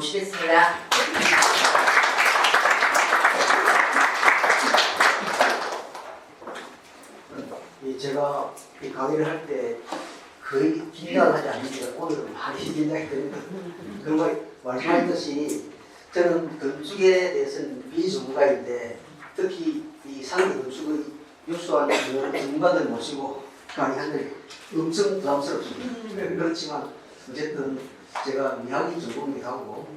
모시겠습니다. 제가 이 강의를 할 때 거의 긴장을 하지 않는데 오늘은 많이 긴장이 됩니다. 정말 말씀하셨듯이 저는 건축에 대해서는 비전문가인데 특히 이 상계 건축의 유수한 전문가들 모시고 강의하는 게 엄청 부담스럽습니다. 그렇지만 어쨌든 제가 미학이 전공이기도 하고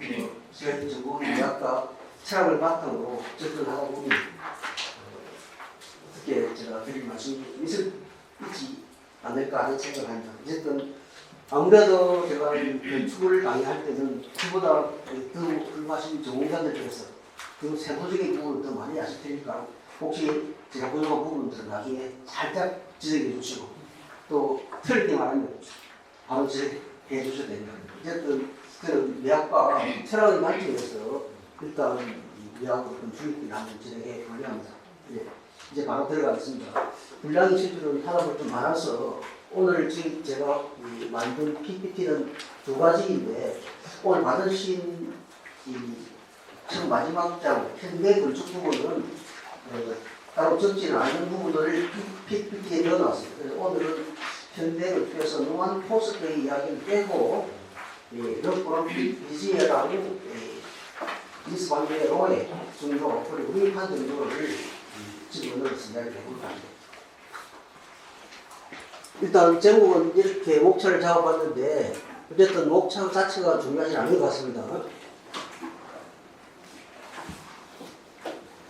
제가 전공은 미학과 철학을 바탕으로 접근하다 보니 어떻게 제가 드릴 말씀이 있지 않을까 하는 생각을 합니다. 어쨌든 아무래도 제가 건축을 강의할 때는 그보다 더 훌륭하신 전공자들께서 그 세부적인 부분을 더 많이 아실 테니까 혹시 제가 부족한 부분들은 나중에 살짝 지적해 주시고 또 틀릴 때 말하면 바로 지적해 주셔야 됩니다. 어쨌든 저는 미학과 철학의 관점에서 일단 미학으로 건축을 한번 진행해 보려 합니다. 이제 바로 들어가겠습니다. 분량이 실제로는 하다 보면 좀 많아서 오늘 지금 제가 만든 PPT는 두 가지인데 오늘 받으신 지금 마지막 장 현대 건축 부분은 따로 적지는 않은 부분을 PPT에 넣어놨어요. 그래서 오늘은 현대 건축에서 노안 포스트의 이야기를 빼고 러브랑 비지에라고 이스반드의 로에 정도 그리고 우리판 정도를 지금 넣어서 이야기를 해볼까 합니다. 일단 제목은 이렇게 목차를 잡아봤는데 어쨌든 목차 자체가 중요하지 않은 것 같습니다.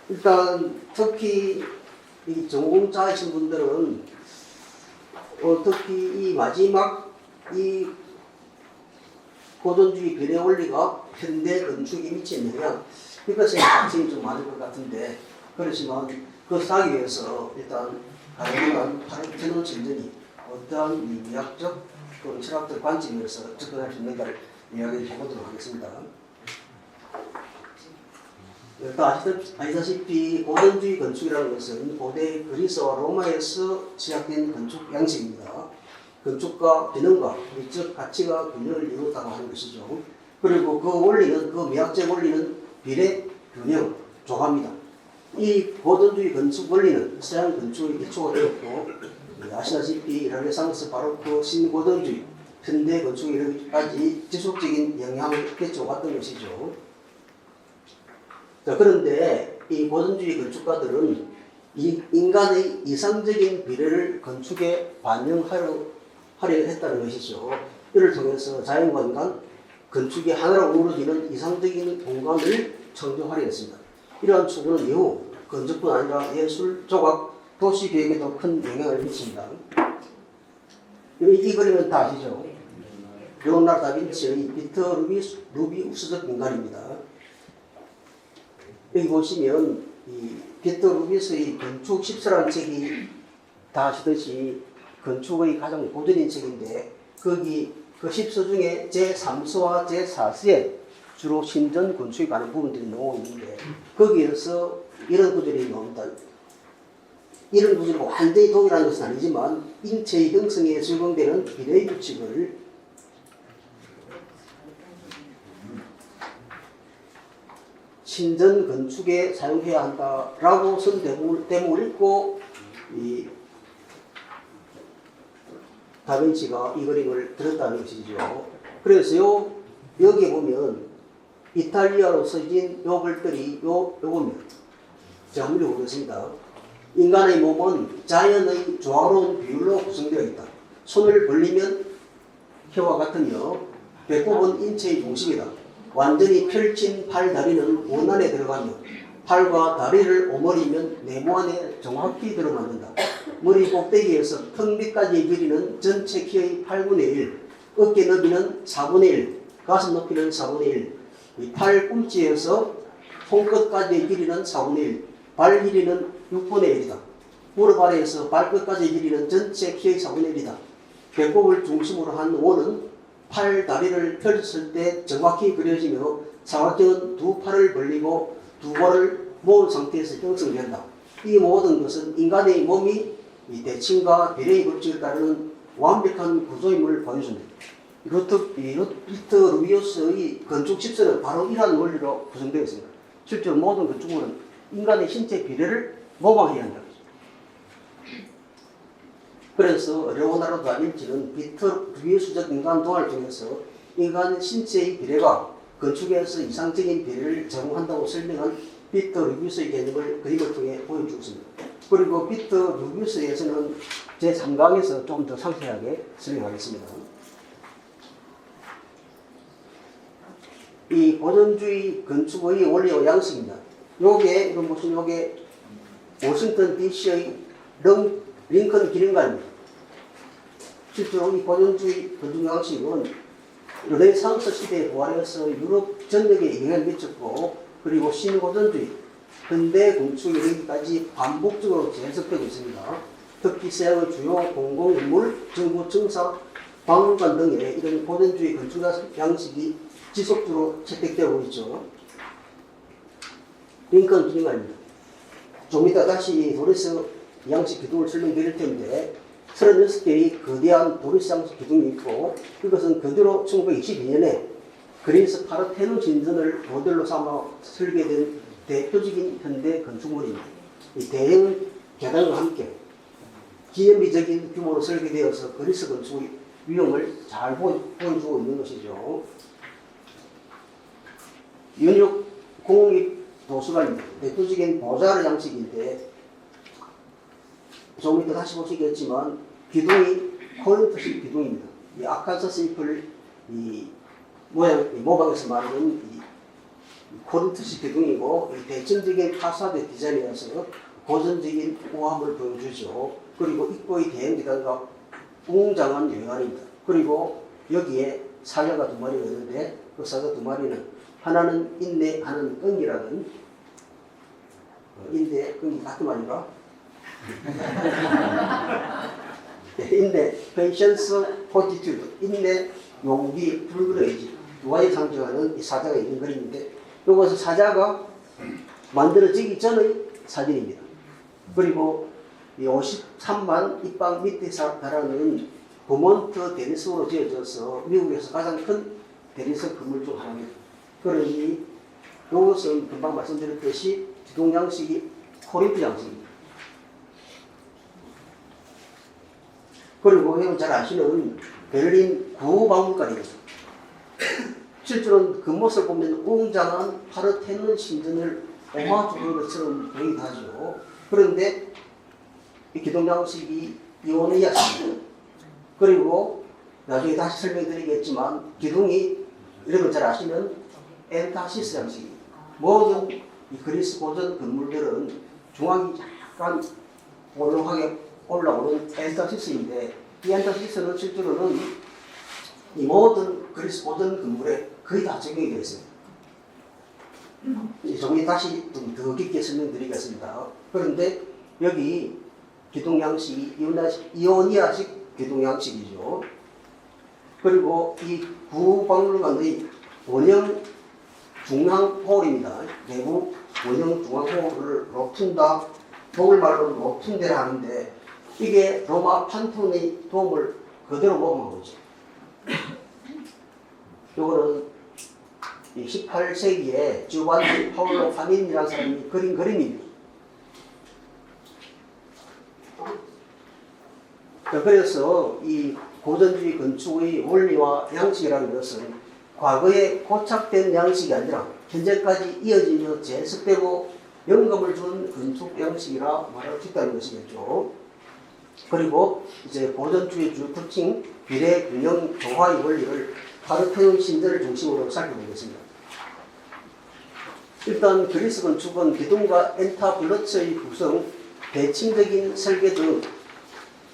일단 특히 이 전공자이신 분들은 특히 이 마지막 이 고전주의 비례 원리가 현대 건축에 미치는 영향 이것에 관심이 좀 많을 것 같은데 그렇지만 그것을 하기 위해서 일단 가능한 파르테논 전쟁이 어떠한 이 미학적 또는 철학적 관점에서 접근할 수 있는가를 이야기를 해보도록 하겠습니다. 일단 아시다시피 고전주의 건축이라는 것은 고대 그리스와 로마에서 시작된 건축 양식입니다. 건축과 기능과 미적 가치가 균형을 이루었다고 하는 것이죠. 그리고 그 원리는 그 미학적 원리는 비례, 균형, 조화입니다. 이 고전주의 건축 원리는 서양 건축의 기초가 되었고 아시다시피 르네상스, 바로크, 신고전주의, 현대 건축에 이르기까지 지속적인 영향을 끼쳐왔던 것이죠. 자, 그런데 이 고전주의 건축가들은 인간의 이상적인 비례를 건축에 반영하려 했다는 것이죠. 이를 통해서 자연과 인간, 건축이 하나로 어우러지는 이상적인 공간을 창조하려 했습니다. 이러한 추구는 이후 건축뿐 아니라 예술, 조각, 도시 계획에도 큰 영향을 미칩니다. 이 그림은 다 아시죠? 레오나르도 다빈치의 비터 루비우스적 인간입니다. 여기 보시면 이 비터 루비우스의 건축 10서라는 책이 다 아시듯이 건축의 가장 고전인 책인데 거기 그 10서 중에 제3서와 제4서에 주로 신전 건축에 관한 부분들이 나오고 있는데 거기에서 이런 구절이 나옵니다. 이런 구절이 완전히 동일한 것은 아니지만 인체의 형성에 적용되는 비례의 규칙을 신전 건축에 사용해야 한다라고 쓴 대목을 읽고 이 다빈치가 이 그림을 그렸다는 것이죠. 그래서 여기에 보면 이탈리아로 써진 요 글들이 요겁니다. 제가 한번 읽어보겠습니다. 인간의 몸은 자연의 조화로운 비율로 구성되어 있다. 손을 벌리면 혀와 같으며 배꼽은 인체의 중심이다. 완전히 펼친 팔, 다리는 원안에 들어가며 팔과 다리를 오므리면 네모 안에 정확히 들어맞는다. 머리 꼭대기에서 턱 밑까지의 길이는 전체 키의 8분의 1, 어깨 너비는 4분의 1, 가슴 높이는 4분의 1, 팔 꿈치에서 손끝까지의 길이는 4분의 1, 발 길이는 6분의 1이다. 무릎 아래에서 발끝까지의 길이는 전체 키의 4분의 1이다. 배꼽을 중심으로 한 원은 팔, 다리를 펼쳤을 때 정확히 그려지며 사각형은 두 팔을 벌리고 두 발을 모은 상태에서 형성된다. 이 모든 것은 인간의 몸이 이 대칭과 비례의 법칙을 따르는 완벽한 구조임을 보여줍니다. 루트 루비우스의 건축 집서는 바로 이러한 원리로 구성되어 있습니다. 실제로 모든 건축물은 인간의 신체 비례를 모방해야 한다. 그래서 레오나르도 다빈치는 비터 루비우스적 인간 도안을 통해서 인간 신체의 비례가 건축에서 이상적인 비례를 제공한다고 설명한 비터 루비우스의 개념을 그림을 통해 보여주고 있습니다. 그리고 비터 루비우스에서는 제3강에서 좀 더 상세하게 설명하겠습니다. 이 고전주의 건축의 원리와 양식입니다. 요게 워싱턴 DC의 링컨 기념관입니다. 실제로 이 고전주의 건축 양식은 르네상스 시대에 부활해서 유럽 전역에 영향을 미쳤고, 그리고 신고전주의, 현대 건축에 이르기까지 반복적으로 재해석되고 있습니다. 특히 서양의 주요 공공건물, 정부, 청사, 박물관 등에 이런 고전주의 건축 양식이 지속적으로 채택되고 있죠. 링컨 기념관입니다. 좀 이따 다시 도리스 양식 기둥을 설명드릴 텐데 36개의 거대한 도리스 양식 기둥이 있고, 이것은 그대로 1922년에 그리스 파르테논 신전을 모델로 삼아 설계된 대표적인 현대 건축물입니다. 이 대형 계단과 함께 기념비적인 규모로 설계되어서 그리스 건축의 위험을 잘 보여주고 있는 것이죠. 연육 공립 도서관입니다. 대표적인 보자르 양식인데 조금 이따 다시 보시겠지만 기둥이 코린트식 기둥입니다. 이 아칸사스 잎을 모방에서 말하는 이 코린트식 기둥이고, 이 대칭적인 파사드 디자인이라서 고전적인 우아함을 보여주죠. 그리고 입구의 대형 계단과 웅장한 외관입니다. 그리고 여기에 사자가 2마리가 있는데 그 사자 2마리는 하나는 인내, 하나는 끈기라는 인내, 끈기 같은 말인가? 인내, patience, fortitude, 인내, 용기, 불그레이지 두 가지 상징하는 이 사자가 있는 그림인데, 이것은 사자가 만들어지기 전의 사진입니다. 그리고 이 53만 입방 밑에 달하는 버몬트 대리석으로 지어져서 미국에서 가장 큰 대리석 건물 중 하나입니다. 그러니 이것은 금방 말씀드렸듯이 기둥 양식이 코린트 양식입니다. 그리고 여러분 잘 아시는 베를린 구박물관입니다. 실제로는 겉모습을 보면 웅장한 파르테논 신전을 오마주하는 것처럼 보이기도 하죠. 그런데 이 기둥 양식이 이오니아식입니다. 그리고 나중에 다시 설명드리겠지만 기둥이 여러분 잘 아시는 엔타시스 양식입니다. 모든 이 그리스 고전 건물들은 중앙이 약간 볼록하게 올라오는 엔타시스인데, 이 엔타시스는 실제로는 이 모든 그리스 고전 건물에 거의 다 적용이 되어 있습니다. 조금 다시 좀 더 깊게 설명드리겠습니다. 그런데 여기 기둥 양식이 이오니아식 기둥 양식이죠. 그리고 이 구박물관의 원형 중앙홀입니다. 내부 원형 중앙홀을 로툰다, 독일말로 로툰데라 하는데, 이게 로마 판테온의 도움을 그대로 모방한 거죠. 이거는 18세기에 주반니 파울로 파닌이라는 사람이 그린 그림입니다. 그래서 이 고전주의 건축의 원리와 양식이라는 것은 과거에 고착된 양식이 아니라 현재까지 이어지며 재해석되고 영감을 준 건축 양식이라 말할 수 있다는 것이겠죠. 그리고 이제 고전주의 주 특징 비례, 균형, 조화의 원리를 파르테논 신전을 중심으로 살펴보겠습니다. 일단 그리스 건축은 기둥과 엔타블러츠의 구성, 대칭적인 설계 등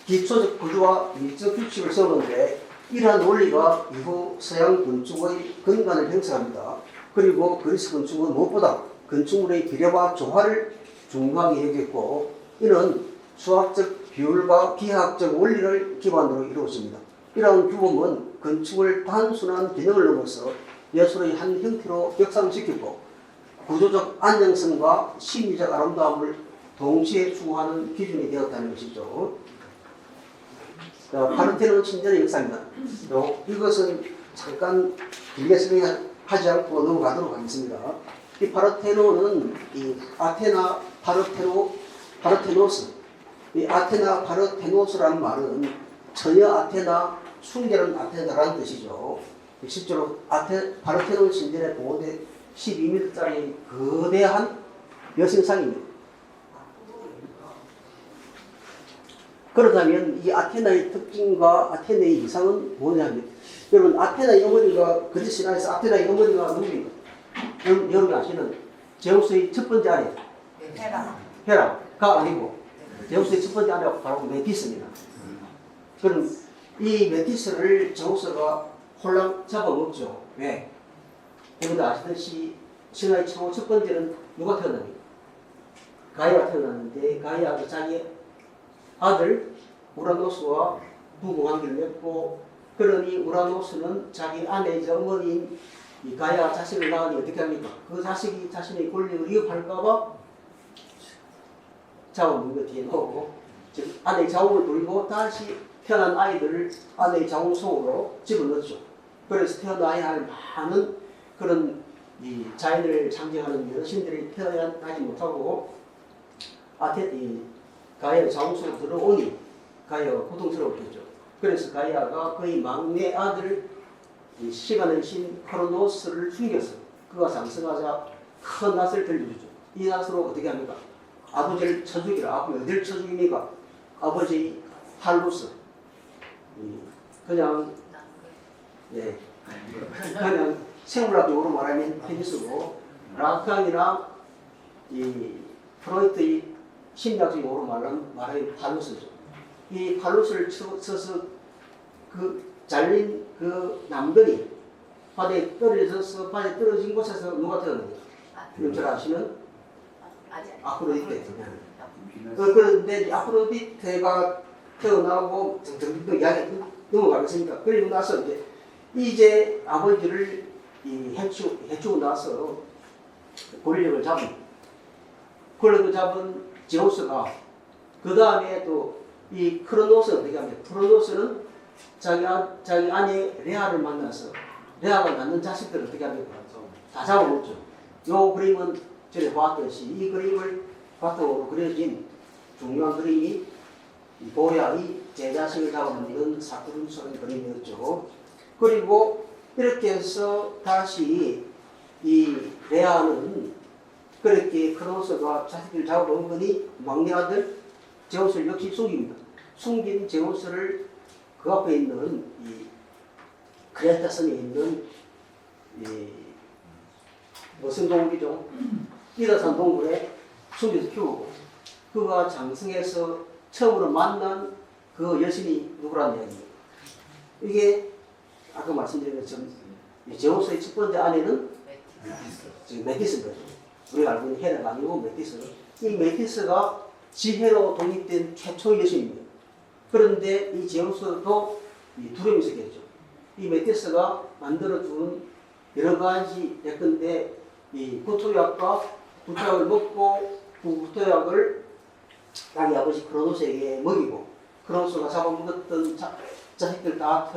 기초적 구조와 미적 규칙을 세우는데, 이러한 원리가 이후 서양 건축의 근간을 형성합니다. 그리고 그리스 건축은 무엇보다 건축물의 비례와 조화를 중요하게 여겼고, 이는 수학적 비율과 기하학적 원리를 기반으로 이루어집니다. 이러한 규범은 건축을 단순한 기능을 넘어서 예술의 한 형태로 격상시키고 구조적 안정성과 심리적 아름다움을 동시에 추구하는 기준이 되었다는 것이죠. 파르테논 침전의 역사입니다. 이것은 잠깐 길게 설명하지 않고 넘어가도록 하겠습니다. 이 파르테논은 이 아테나 파르테노스, 이 아테나 파르테노스라는 말은 처녀 아테나, 순결한 아테나라는 뜻이죠. 실제로 파르테논 신전에 보호된 12m짜리 거대한 여신상입니다. 그렇다면 이 아테나의 특징과 아테네의 이상은 뭐냐면, 여러분 아테나의 어머니가 그리스 신화에서 아테나의 어머니가 누구입니까? 여러분 아시는 제우스의 첫 번째 아내 헤라가 아니고 제우스의 첫 번째 아내가 바로 메티스입니다. 그럼 이 메티스를 제우스가 홀랑 잡아먹죠. 왜? 여러분들 아시듯이 신화의 최고 첫 번째는 누가 태어납니까? 가이아가 태어났는데 가이아가 자기 아들 우라노스와 부부관계를 맺고, 그러니 우라노스는 자기 아내이자 어머니인 이 가이아 자식을 낳으니 어떻게 합니까? 그 자식이 자신의 권력을 위협할까봐 자궁을 뒤에 넣고, 즉 아내의 자궁을 돌리고 다시 태어난 아이들을 아내의 자궁 속으로 집어넣죠. 그래서 태어나야 할 많은 그런 이 자연을 상징하는 여신들이 태어나지 못하고 가이아의 자궁 속으로 들어오니 가이아가 고통스러웠겠죠. 그래서 가이아가 그의 막내 아들 시간의 신 크로노스를 숨겼어요. 그가 장성하자 큰 낫을 들려주죠. 이 낫으로 어떻게 합니까? 아버지를 쳐 죽이라. 어디를 쳐 죽입니까? 아버지 할루스. 그냥 생물학적으로 말하면 페니스고, 라칸이나 이 프로이트의 심리학적으로 말하면 팔루스죠. 이 팔루스를 쳐서 그 잘린 그 남근이 바다에 떨어져서 바다에 떨어진 곳에서 누가 태어납니까? 잘 아시는 아프로디테. 그런데 아프로디테가 태어나고 등등 이야기 넘어가겠습니까? 그리고 나서 이제 아버지를 해치고 나서 권력을 잡은 제우스가 그 다음에 또 이 크로노스는 어떻게 합니까? 크로노스는 자기 아내 레아를 만나서 레아가 낳는 자식들을 어떻게 합니까? 다 잡아먹죠. 이 그림은 전에 봤듯이 이 그림을 바탕으로 그려진 중요한 그림이 보야의 제자식을 잡아먹는 사투른스라는 그림이었죠. 그리고 이렇게 해서 다시 이 레아는 그렇게 크로노스가 자식들을 잡아먹으니 막내 아들 제우스를 역시 숨깁니다. 숨긴 제우스를 그 앞에 있는 이 크레타 섬에 있는 이 무슨 동굴이죠? 이다산 동굴에 숨겨서 키우고, 그가 장성해서 처음으로 만난 그 여신이 누구라는 이야기입니다. 이게 아까 말씀드린 것처럼 제우스의 첫 번째 아내는 메티스인 거죠. 우리가 알고 있는 헤라가 아니고 메티스. 이 메티스가 지혜로 독립된 최초의 여신입니다. 그런데 이 제우스도 두려움이 있었겠죠. 이 메티스가 만들어준 여러 가지 예컨대 이 구토약과 구토약을 먹고 그 구토약을 자기 아버지 크로노스에게 먹이고, 크로노스가 잡아먹었던 자식들 다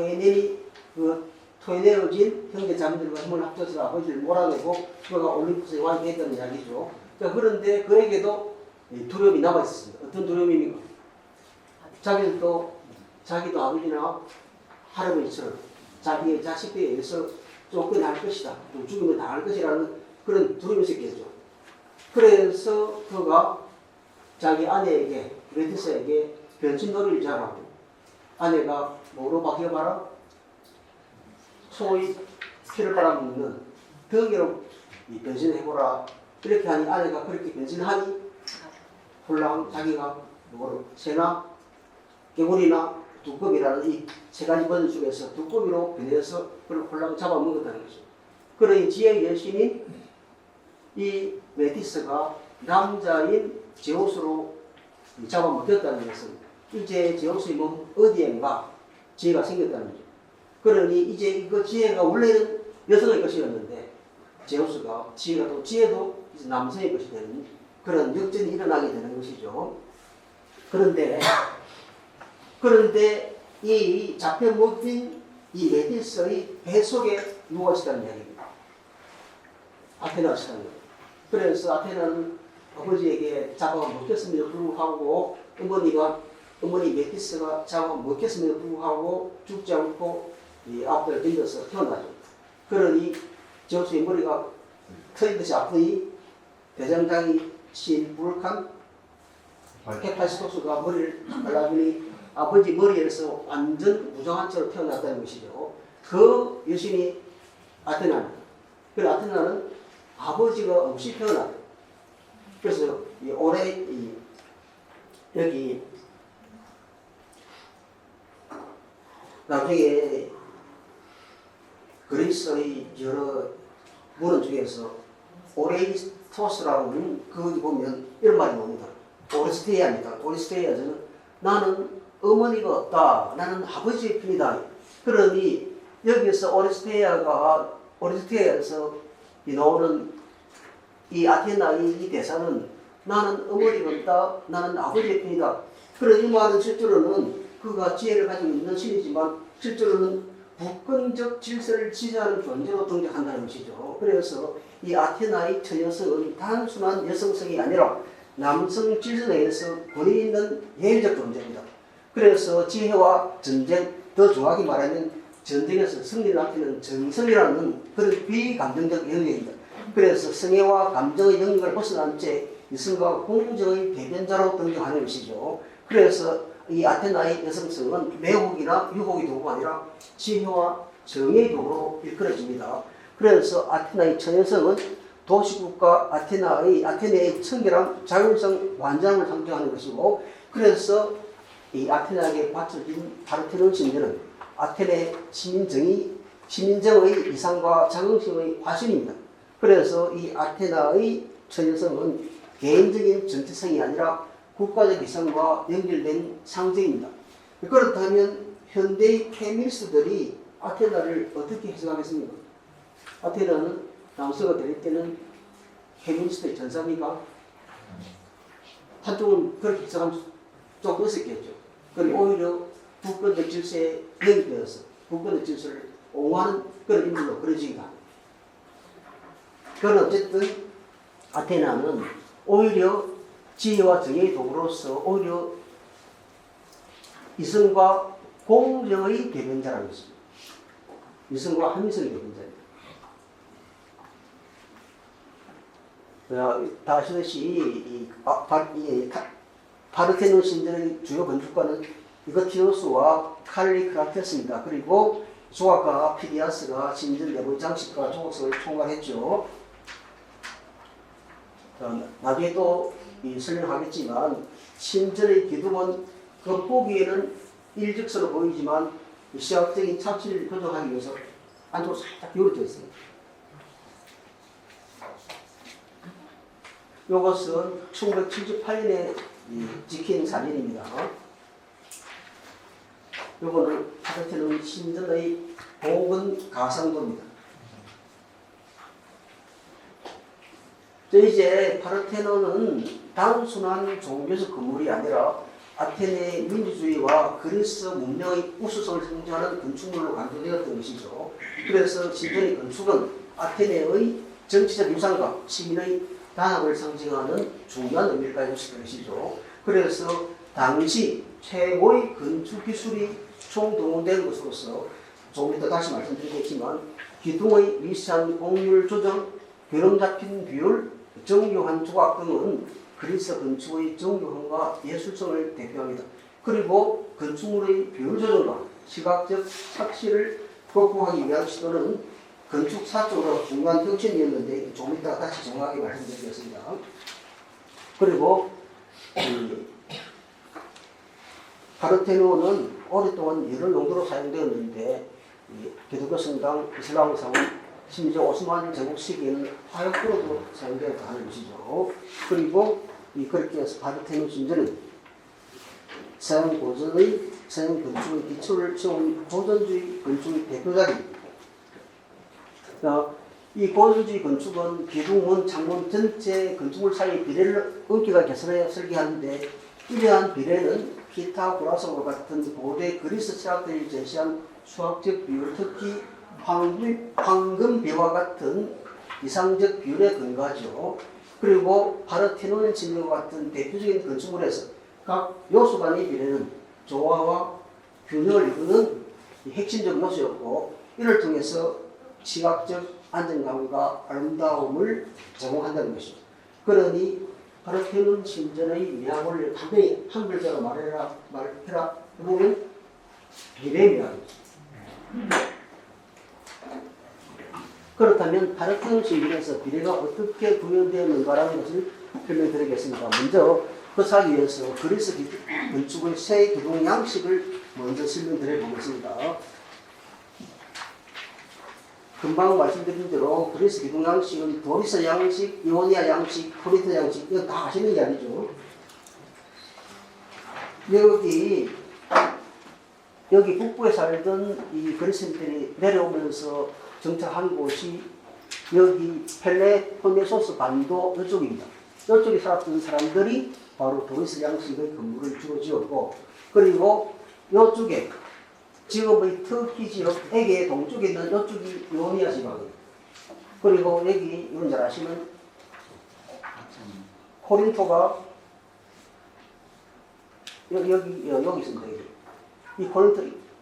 토해내어진 형제 자매들과 힘을 합쳐서 아버지를 몰아내고 그가 올림푸스에 왕이 됐다는 이야기죠. 그런데 그에게도 두려움이 남아있었습니다. 어떤 두려움입니까? 자기도 아버지나 할아버지처럼 자기의 자식들에 의해서 쫓겨날 것이다, 또 죽으면 당할 것이라는 그런 두려움이 있었겠죠. 그래서 그가 자기 아내에게, 메티스에게 변신놀이를 잘하고, 아내가 뭐로 바뀌어봐라? 소의 피를 빨아먹는 덩이로 변신해보라. 이렇게 하니 아내가 그렇게 변신하니 홀랑 자기가 뭐로 새나 개구리나 두꺼비라는 이 세 가지 버전 중에서 두꺼비로 변해서 그걸 홀랑 잡아먹었다는 거죠. 그러니 지혜의 여신인 이 메티스가 남자인 제우스로 잡아먹혔다는 것은 이제 제우스의 몸 어디엔가 지혜가 생겼다는 거죠. 그러니 이제 이거 지혜가 원래는 여성의 것이었는데 제우스가 지혜도 이제 남성의 것이 되는 그런 역전이 일어나게 되는 것이죠. 그런데 이 잡혀 먹힌 이 메티스의 배 속에 누워 있었다는 이야기입니다. 아테나였다는 거예요. 그래서 아테나는 아버지에게 잡아가 먹혔음에도 불구하고 어머니 메티스가 잡아가 먹혔음에도 불구하고 죽지 않고 이 아버지를 견뎌서 태어나죠. 그러니 제우스의 머리가 터지듯이 아프니 대장장이 실부룩한 헤파이스토스가 머리를 잘라주니 아버지 머리에서 완전 무장한 채로 태어났다는 것이죠. 그 여신이 아테나입니다. 그 아테나는 아버지가 없이 태어났어요. 그래서 올해 여기 나중에 그리스의 여러 문헌 중에서 오레이스토스라고는 거기 보면 이런 말이 나옵니다. 오리스테이아입니다. 오리스테이아는 나는 어머니가 없다. 나는 아버지의 편이다. 그러니 여기서 오리스테이아에서 나오는 이 아테나의 이 대사는 나는 어머니가 없다. 나는 아버지의 편이다. 그런 이 말은 실제로는 그가 지혜를 가지고 있는 신이지만 실제로는 부권적 질서를 지지하는 존재로 등장한다는 것이죠. 그래서 이 아테나의 처녀성은 단순한 여성성이 아니라 남성 질서 내에서 권위 있는 예의적 존재입니다. 그래서 지혜와 전쟁, 더 정확히 말하면 전쟁에서 승리를 앞에는 정성이라는 그런 비감정적 영역입니다. 그래서 성애와 감정의 영역을 벗어난 채 이성과 공정의 대변자로 등장하는 것이죠. 그래서 이 아테나의 여성성은 매혹이나 유혹의 도구가 아니라 지혜와 정의의 도구로 일컬어집니다. 그래서 아테나의 처녀성은 도시국가 아테네의 청결함, 자율성, 완전함을 상징하는 것이고, 그래서 이 아테네에게 바쳐진 파르테논 신전은 아테네 시민정의 시민정의 이상과 자긍심의 화신입니다. 그래서 이 아테나의 처녀성은 개인적인 정체성이 아니라 국가적 이상과 연결된 상징입니다. 그렇다면 현대의 페미니스트들이 아테나를 어떻게 해석하겠습니까? 아테나는 남성가 될 때는 페미니스트의 전사입니까? 한쪽은 그렇게 해석하면 좀 어색했죠. 그리고 오히려 국권적 질서에 연결되어서 국권적 질서를 옹호하는 그런 인물로 그려지기도 합니다. 그건 어쨌든 아테나는 오히려 지혜와 정의의 도구로서 오히려 이성과 공정의 대변자라는 것입니다. 이성과 합리성의 대변자입니다. 다 아시듯이 파르테논 신전의 주요 건축가는 이거티오스와 칼리 크라테스입니다. 그리고 조각가 피디아스가 신전 내부의 장식과 조각석을 총괄했죠. 나중에 또 설명하겠지만 신전의 기둥은 겉보기에는 일직선으로 보이지만 시각적인 착취를 교정하기 위해서 안쪽으로 살짝 기울어져 있습니다. 이것은 1978년에 찍힌 사진입니다. 이거는 파르테논 신전의 복원 가상도입니다. 이제 파르테논은 단순한 종교적 건물이 아니라 아테네 민주주의와 그리스 문명의 우수성을 상징하는 건축물로 강조되었던 것이죠. 그래서 신전의 건축은 아테네의 정치적 유산과 시민의 단합을 상징하는 중요한 의미를 가지고 있었던 것이죠. 그래서 당시 최고의 건축 기술이 총동원된 것으로서 조금 이따 다시 말씀드리겠지만 기둥의 미세한 곡률 조정, 균형 잡힌 비율, 정교한 조각 등은 그리스 건축의 정교함과 예술성을 대표합니다. 그리고 건축물의 비율 조정과 시각적 착시를 극복하기 위한 시도는 건축사적으로 중요한 혁신이었는데 조금 이따 다시 정확하게 말씀드리겠습니다. 그리고 파르테논은 오랫동안 여러 용도로 사용되었는데 기독교 성당, 이슬람 성은 심지어 오스만 제국 시기에는 화약으로도 사용되었다 하는 것이죠. 그리고 그렇게 해서 파르테논 신전은 서양 고전의 서양 건축의 기초를 세운 고전주의 건축의 대표작입니다. 이 고전주의 건축은 기둥문, 창문 전체 건축물 사이의 비례를 엄격하게 개선하여 설계하는데 이러한 비례는 피타고라스와 같은 고대 그리스 철학들이 제시한 수학적 비율, 특히 황금비와 같은 이상적 비율에 근거하죠. 그리고 파르테논 진료와 같은 대표적인 건축물에서 각 요소 간의 비례는 조화와 균형을 이루는 핵심적 요소였고, 이를 통해서 시각적 안정감과 아름다움을 제공한다는 것입니다. 그러니 파르테논 신전의 미학을 한번에 한 글자로 말해라 해보면 비례미학이죠. 그렇다면 파르테논 신전에서 비례가 어떻게 구현되었는가라는 것을 설명드리겠습니다. 먼저 그것하기 위해서 그리스 건축의 세 기둥 양식을 먼저 설명드려 보겠습니다. 금방 말씀드린 대로 그리스 기둥 양식은 도리스 양식, 이오니아 양식, 코린토 양식, 이거 다 아시는 게 아니죠. 여기 북부에 살던 이 그리스인들이 내려오면서 정착한 곳이 여기 펠레폰네소스 반도 이쪽입니다. 이쪽에 살았던 사람들이 바로 도리스 양식의 건물을 주로 지었고, 그리고 이쪽에 지금의 터키 지역, 에게 동쪽에 있는 이쪽이 이오니아 지방이에요. 그리고 여기, 이건 잘 아시는 코린토가 여기 있습니다. 여기.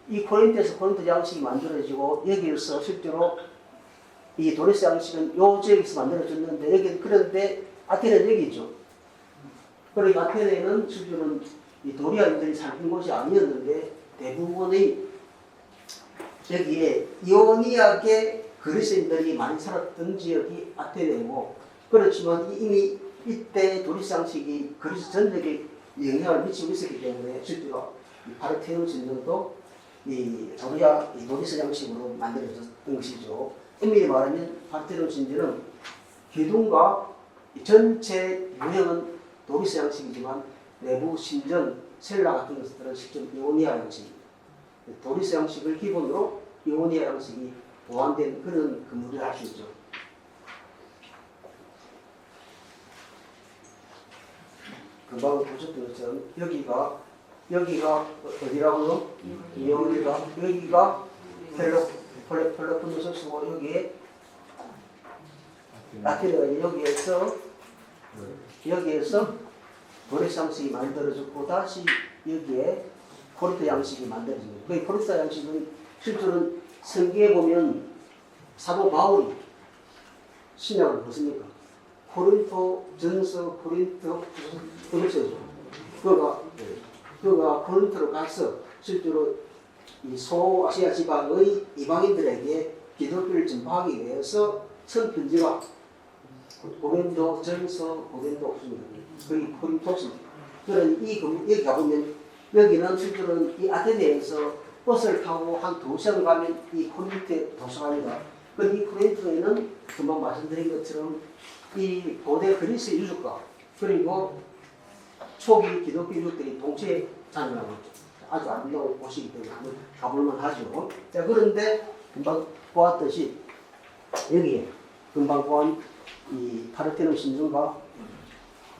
이 코린토에서 코린토 양식이 만들어지고, 여기에서 실제로 이 도리스 양식은 요 지역에서 만들어졌는데, 여기는 그런데 아테네는 여기 있죠. 그리고 아테네는 실제로는 이 도리아인들이 살던 곳이 아니었는데, 대부분의 여기에 이오니아계 그리스인들이 많이 살았던 지역이 아테네고, 그렇지만 이미 이때 도리스 양식이 그리스 전역에 영향을 미치고 있었기 때문에 실제로 파르테논 신전도 이 도리스 양식으로 만들어졌던 것이죠. 엄밀히 말하면 파르테논 신전은 기둥과 전체 유형은 도리스 양식이지만 내부 신전, 셀라 같은 것들은 실제 이오니아 양식입니다. 도리스 양식을 기본으로 이오니아 양식이 보완된 그런 건물을 할 수 있죠. 금방 보셨던 것처럼 여기가 어디라고요? 여기가 펠로폰네소스고, 여기에 아테네가 여기에서 도리스 양식이 만들어졌고, 다시 여기에 코린토 양식이 만들어집니다. 그 코린토 양식은 실제로는 성경에 보면 사도 바울이 신약을 무엇입니까? 코린토 전서, 코린토 전서죠. 그가 코린토로 가서 실제로 이 소아시아 지방의 이방인들에게 기독교를 전파하기 위해서 쓴 편지가 고린도 전서, 고린도 없습니다. 거기 코린토스입니다. 그러니 여기 가보면 여기는 실제로는 이 아테네에서 버스를 타고 한 2시간 가면 이 코린토에 도착합니다. 그런데 이 코린토에는 금방 말씀드린 것처럼 이 고대 그리스 유적과 그리고 초기 기독교 유적들이 동시에 자라나고 있죠. 아주 아름다운 곳이기 때문에 한번 가볼만 하죠. 자, 그런데 금방 보았듯이 여기에 금방 보한 이 파르테논 신전과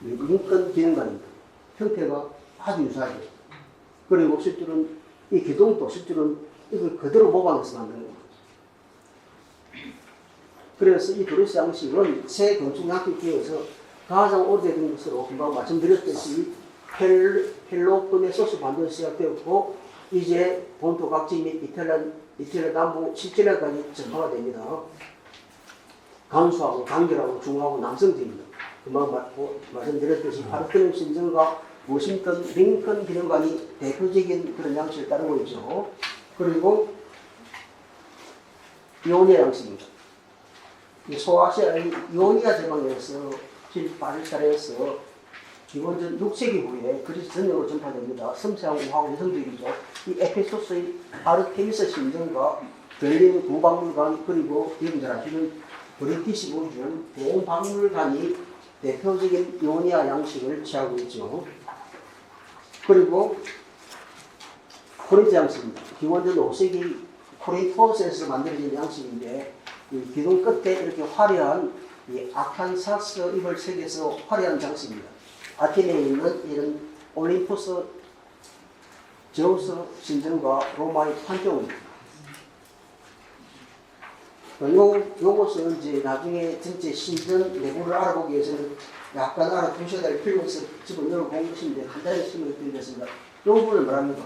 링컨 기념관입니다. 형태가 아주 유사하죠. 그리고 실제로는 이 기둥도 실제로는 이걸 그대로 모방해서 만든 겁니다. 그래서 이 도리스 양식은 새 건축 양식 중에서 가장 오래된 것으로 금방 말씀드렸듯이 펠로폰네소스 반도에서 시작되었고, 이제 본토 각지 및 이탈리아 남부 시칠리아까지 전파가 됩니다. 간소하고 간결하고 중후하고 남성적입니다. 금방 말씀드렸듯이 파르테논 신전과 워싱턴 링컨 기념관이 대표적인 그런 양식을 따르고 있죠. 그리고 이오니아 양식입니다. 소아시아의 이오니아 지방에서 발달해서 기본적으로 6세기 후에 그리스 전역으로 전파됩니다. 섬세하고 우아하고 여성적이죠. 이 에페소스의 아르테미스 신전과 베를린 구박물관, 그리고 여러분 잘 아시는 브리티시 무지엄 대박물관이 대표적인 이오니아 양식을 취하고 있죠. 그리고 코린토 양식입니다. 기원전 5세기 코린토스에서 만들어진 양식인데, 이 기둥 끝에 이렇게 화려한 이 아칸사스 잎을 새겨서 화려한 장식입니다. 아테네에 있는 이런 올림푸스 제우스 신전과 로마의 판테온입니다. 요것은 이제 나중에 전체 신전 내부를 알아보기 위해서는 약간 알아두셔야 될 필요가 있어 집어넣어 본 것인데 간단히 설명을 드리겠습니다. 이 부분을 말합니다.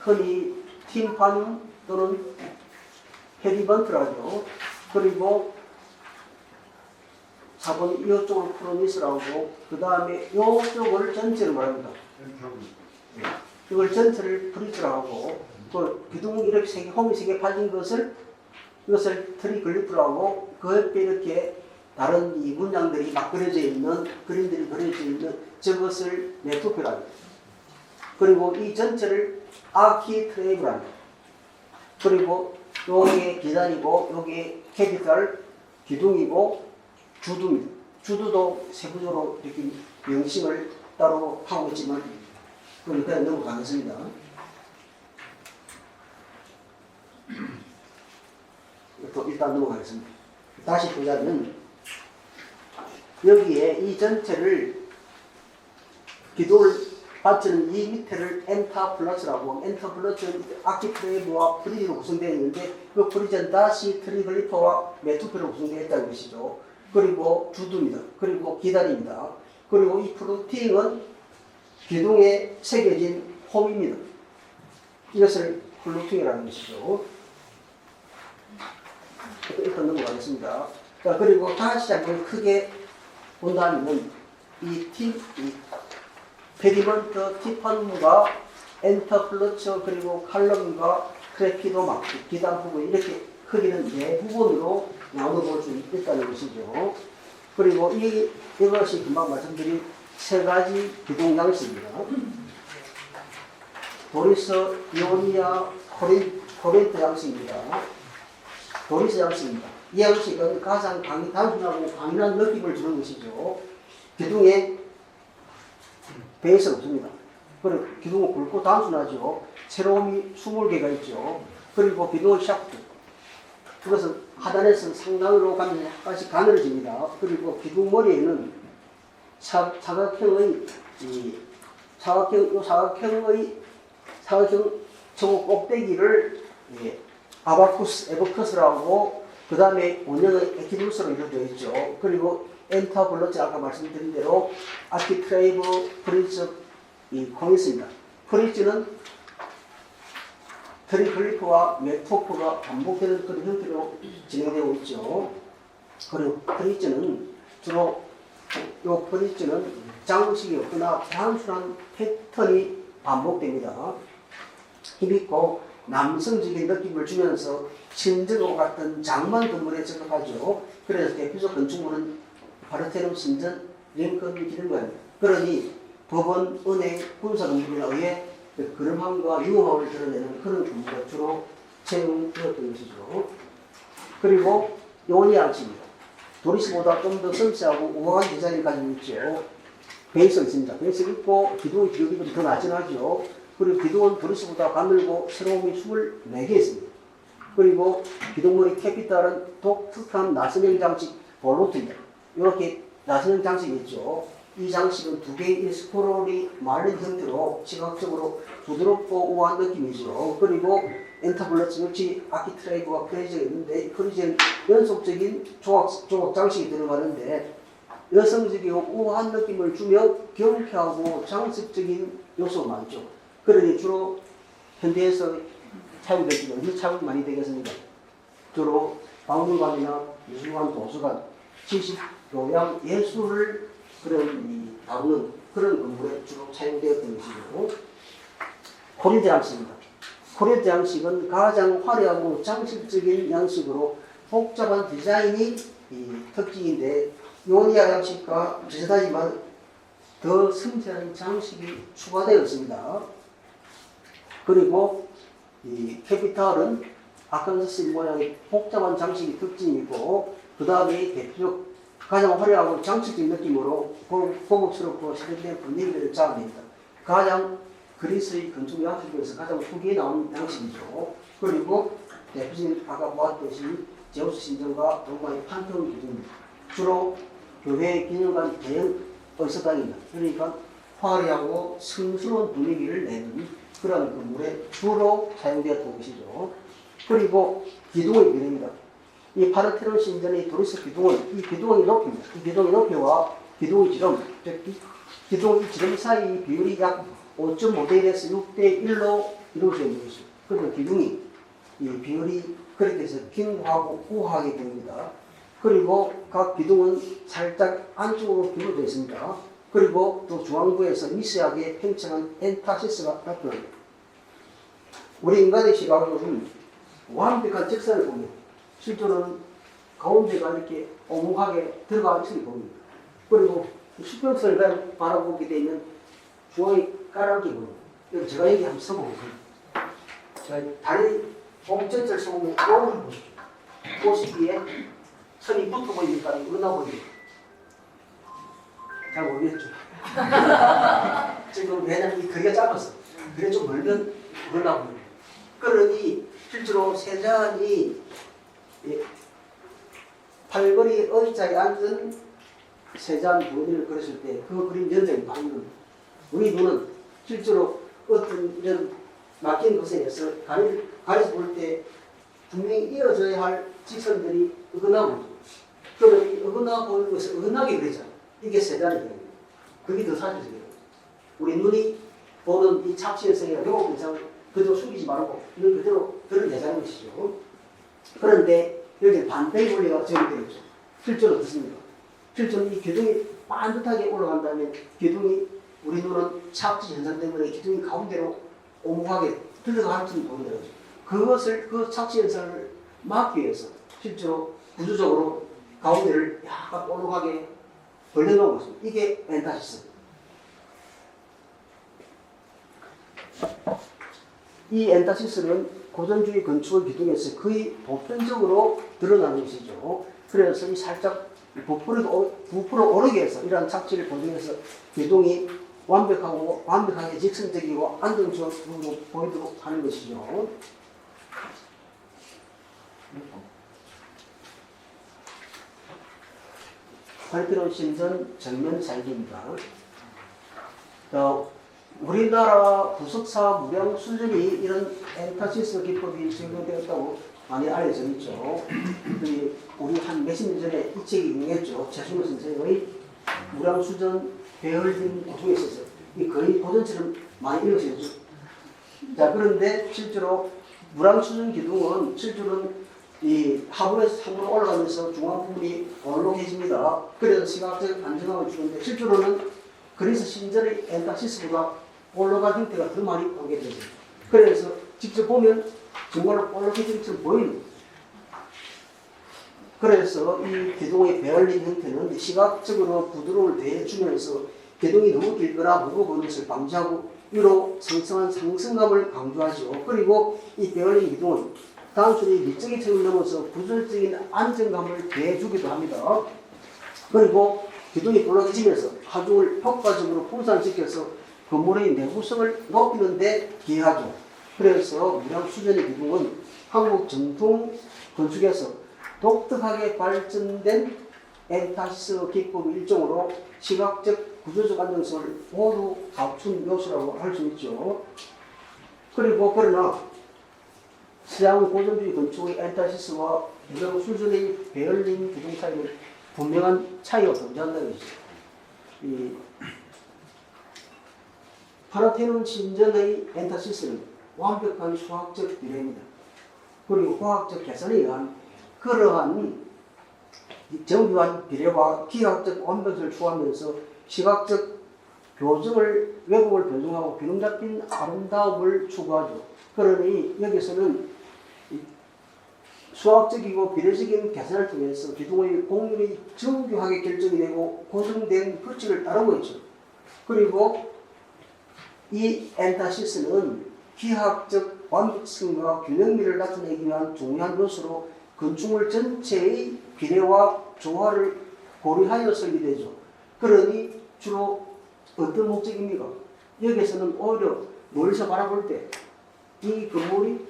흔히 팀판 또는 헤디번트라죠. 그리고 4번 이쪽으로 프로미스라고 하고 그 다음에 이쪽을 전체를 말합니다. 이걸 전체를 브리즈라고 하고 또 기둥 이렇게 홈이 3개 파진 것을 이것을 트리글리프라고 하고 그 옆에 이렇게 다른 이 문양들이 막 그려져 있는 그림들이 그려져 있는 저것을 네트워크라고 합니다. 그리고 이 전체를 아키트레이브라고 합니다. 그리고 요게 기단이고 요게 캐피탈 기둥이고 주두입니다. 주두도 세부적으로 이렇게 명칭을 따로 하고 있지만 그건 그냥 넘어가겠습니다. 또 일단 넘어가겠습니다. 다시 보자면 여기에 이 전체를 기둥을 받치는 이 밑에를 엔터플러스라고 엔터플러스는 아키트레이브와 브리지로 구성되어 있는데 그 브리지는 다시 트리글리퍼와 메투피로 구성되어 있다는 것이죠. 그리고 주두입니다. 그리고 기다립니다. 그리고 이 프루팅은 기둥에 새겨진 홈입니다. 이것을 플루팅이라는 것이죠. 일단 넘어가겠습니다. 자, 그리고 다시 한번 크게 본다면 이 페디먼트 티판과 엔터플러처 그리고 칼럼과 크래피도 막 기단 부분 이렇게 크기는 네 부분으로 나눠볼 수 있다는 것이죠. 그리고 이것이 금방 말씀드린 세 가지 기둥 양식입니다. 도리스, 이오니아, 코린트 양식입니다. 도리스 양식입니다. 이 양식은 가장 단순하고 강인한 느낌을 주는 것이죠. 기둥에 베이스가 없습니다. 그리고 기둥은 굵고 단순하죠. 세로움이 20개가 있죠. 그리고 기둥은 샤프트. 그것은 하단에서 상단으로 가면 약간씩 가늘어집니다. 그리고 기둥 머리에는 사각형의 저거 꼭대기를 에버커스라고 그 다음에 원형의 에키두스로 이루어져 있죠. 그리고 엔터블러치 아까 말씀드린 대로 아키트레이브 프리즈 이 콩있습니다. 프리즈는 트리글리프와 메토프가 반복되는 그런 형태로 진행되고 있죠. 그리고 프리즈는 주로 요 프리즈는 장식이 없거나 단순한 패턴이 반복됩니다. 힘있고 남성적인 느낌을 주면서 신전과 같은 장만 건물에 적합하죠. 그래서 대표적 건축물은 파르테논 신전, 링컨 기념관입니다. 그러니 법원, 은행, 군사 건물에 의해 그름함과 유효함을 드러내는 그런 건물을 주로 채용되었던 것이죠. 그리고 요니 양식입니다. 도리스보다 좀 더 섬세하고 우아한 디자인을 가지고 있죠. 베이스가 있습니다. 베이스가 있고 기둥의 기울기도 더 낮아나죠. 그리고 기둥은 도리스보다 가늘고 세로움이 24개 있습니다. 그리고 기둥머리 캐피탈은 독특한 나선형 장식 볼로트입니다. 이렇게 나선형 장식이 있죠. 이 장식은 두 개의 스포롤이 말린 형태로 시각적으로 부드럽고 우아한 느낌이죠. 그리고 엔터블러치 역시 아키트레이브와 프레이즈가 있는데 프레이즈는 연속적인 조각 장식이 들어가는데 여성적이고 우아한 느낌을 주며 경쾌하고 장식적인 요소가 많죠. 그러니 주로 현대에서 사용되기도 이 사용이 많이 되겠습니다. 주로 박물관이나 미술관, 도서관, 지식, 교양, 예술을 다루는 그런 건물에 주로 사용되었던 것이고 코린트 양식입니다. 코린트 양식은 가장 화려하고 장식적인 양식으로 복잡한 디자인이 특징인데 요니아 양식과 비슷하지만 더 섬세한 장식이 추가되었습니다. 그리고 이 캐피탈은 아칸사스 모양의 복잡한 장식이 특징이고 그 다음에 대표적 가장 화려하고 장식적인 느낌으로 고급스럽고 세련된 분위기를 잡아냅니다. 가장 그리스의 건축 양식 중에서 가장 후기에 나온 양식이죠. 그리고 대표적인 아까 보았듯이 제우스 신전과 로마의 판테온 기둥입니다. 주로 교회 기념관 대형 의서당입니다. 그러니까 화려하고 성스러운 분위기를 내는 그런 건물에 주로 사용되었던 것이죠. 그리고 기둥의 비례입니다. 이 파르테논 신전의 도리스 기둥은 이 기둥의 높이입니다. 이 기둥의 높이와 기둥의 지름, 즉 기둥의 지름 사이 비율이 약 5.5대 1에서 6대 1로 이루어져 있는 것이죠. 그리고 기둥이 이 비율이 그렇게 해서 긴하고 우하게 보입니다. 그리고 각 기둥은 살짝 안쪽으로 기울어져 있습니다. 그리고 또 중앙부에서 미세하게 팽창한 엔타시스가 나타납니다. 우리 인간의 시각으로는 완벽한 직선을 보면 실제로는 가운데가 이렇게 오목하게 들어가 있음을 봅니다. 그리고 수평선을 바라보게 되면 중앙에 까랑게 보입니다. 여기 제가 여기 한번 써보겠습니다. 제가 다리 옥전절 써보면 오를 보십시오. 보시기에 선이 붙어 보이니까 일어나 보이죠. 잘 모르겠죠. 지금 왜냐면 이 거리가 짧아서 그래 좀 멀면 일어나 보입니다. 그러니 실제로 세잔이 팔걸이 의자에 앉은 세잔 부인을 그렸을 때 그 그림 연장이 바뀌는 우리 눈은 실제로 어떤 이런 막힌 것에서 가려서 볼 때 분명히 이어져야 할 직선들이 어긋나 보죠. 그러니 어긋나 보이는 것을 어긋나게 그리잖아요. 이게 세잔이 됩니다. 그게 더 사실이에요. 우리 눈이 보는 이 착시현상이나 요거 현상을 그대로 숨기지 말고 이걸 그대로 드러내자는 것이죠. 그런데 여기 반대의 원리가 적용되어 있죠. 실제로 어떻습니까? 실제로 이 기둥이 반듯하게 올라간다면 기둥이 우리 눈은 착시 현상 때문에 기둥이 가운데로 오목하게 들어가는 것을 보게 되죠. 그것을 그 착시 현상을 막기 위해서 실제로 구조적으로 가운데를 약간 오목하게 벌려놓은 것입니다. 이게 엔타시스. 이 엔타시스는 고전주의 건축의 기둥에서 거의 보편적으로 드러나는 것이죠. 그래서 이 살짝 부풀어 오르게 해서 이러한 착지를 보정해서 기둥이 완벽하게 직선적이고 안정적으로 보이도록 하는 것이죠. 파르테논 신전 정면 살기입니다. 우리나라 부석사 무량 수준이 이런 엔타시스 기법이 적용되었다고 많이 알려져 있죠. 우리 한 몇십 년 전에 이 책이 유명했죠. 최순호 선생의 무량 수전 베를린 구조에 있어서 이 거의 고전처럼 많이 읽으셨죠. 자, 그런데 실제로 무량 수전 기둥은 실제로는 이 하부에서 상으로 올라가면서 중앙 부분이 볼록해집니다. 그래서 시각적 안정감을 주는데 실제로는 그래서 신전의 엔타시스보다 볼록한 형태가 더 많이 보게 되죠. 그래서 직접 보면 정말로 볼록해진 것처럼 보이는. 그래서 이 기둥의 베를린 형태는 시각적으로 부드러움을 더해주면서 기둥이 너무 길거나 무거워 보이는 것을 방지하고 이로 상승한 상승감을 강조하죠. 그리고 이 베를린 기둥은 단순히 미적인 체험을 넘어서 구조적인 안정감을 더해주기도 합니다. 그리고 기둥이 볼록해지면서 하중을 효과적으로 분산시켜서 건물의 내구성을 높이는 데 기여하죠. 그래서 무량 수전의 기둥은 한국 전통 건축에서 독특하게 발전된 엔타시스 기법의 일종으로 시각적 구조적 안정성을 모두 갖춘 요소라고 할 수 있죠. 그리고 그러나 서양 고전주의 건축의 엔타시스와 무량 수전의 베를린 기둥 사이는 분명한 차이가 존재한다는 것이죠. 이 파르테논 신전의 엔타시스는 완벽한 수학적 비례입니다. 그리고 과학적 계산에 의한 그러한 정교한 비례와 기하학적 완벽성을 추구하면서 시각적 교정을 왜곡을 변종하고 균형 잡힌 아름다움을 추구하죠. 그러니 여기서는 수학적이고 비례적인 계산을 통해서 기둥의 공률이 정교하게 결정이 되고 고정된 규칙을 따르고 있죠. 그리고 이 엔타시스는 기하학적 완벽성과 균형미를 나타내기 위한 중요한 요소로 건축물 전체의 비례와 조화를 고려하여 설계되죠. 그러니 주로 어떤 목적입니까? 여기서는 오히려 멀리서 바라볼 때 이 건물이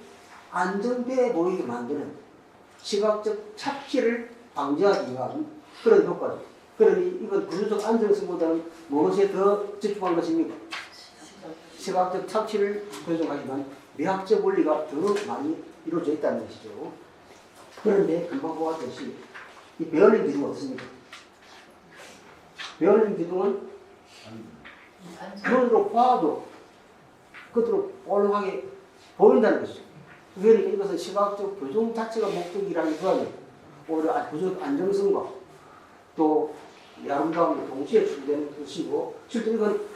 안정돼 보이게 만드는 시각적 착시를 방지하기 위한 그런 효과죠. 그러니 이건 구조적 안정성보다는 무엇에 더 집중한 것입니까? 시각적 착취를 표현하지만 미학적 원리가 더 많이 이루어져 있다는 것이죠. 그런데 금방 보았듯이 이 베어링 기둥은 어떻습니까? 베어링 기둥은 눈으로 봐도 겉으로 올라가게 보인다는 것이죠. 그러니까 이것은 시각적 교정 자체가 목적이라기보다는 오히려 구조적 안정성과 또 아름다움이 동시에 추구되는 것이고, 실제로 이건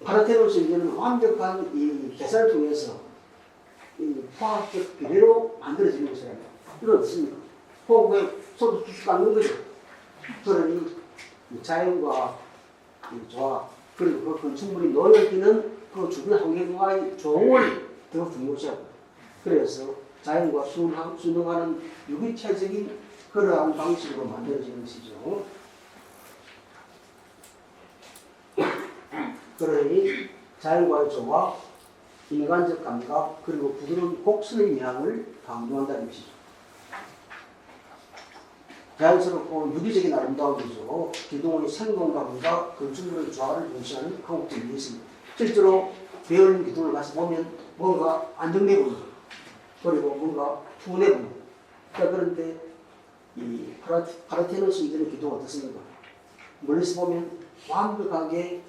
파르테논 완벽한 이 계산을 통해서 이 화학적 비례로 만들어지는 것이라면 이건 어떻습니까? 호흡에 소도 쭉쭉 깎는 거죠. 그러니 자연과 조화 그리고 그 건축물이 놓여있는 그 주변 환경과의 조화를 더 중요시하고, 그래서 자연과 순응하는 유기체적인 그러한 방식으로 만들어지는 것이죠. 그러니 자연과의 조화, 인간적 감각, 그리고 부드러운 곡선의 양을 강조한다는 것이죠. 자연스럽고 유기적인 아름다움이죠. 기둥의 생동감과 건축물의 조화를 동시하는 한국적인 예술입니다. 실제로 베어링 기둥을 가서 보면 뭔가 안정돼 보이고, 그리고 뭔가 푸근해 보이고. 그런데 이 파르테논 신전의 기둥은 어떻습니까? 멀리서 보면 완벽하게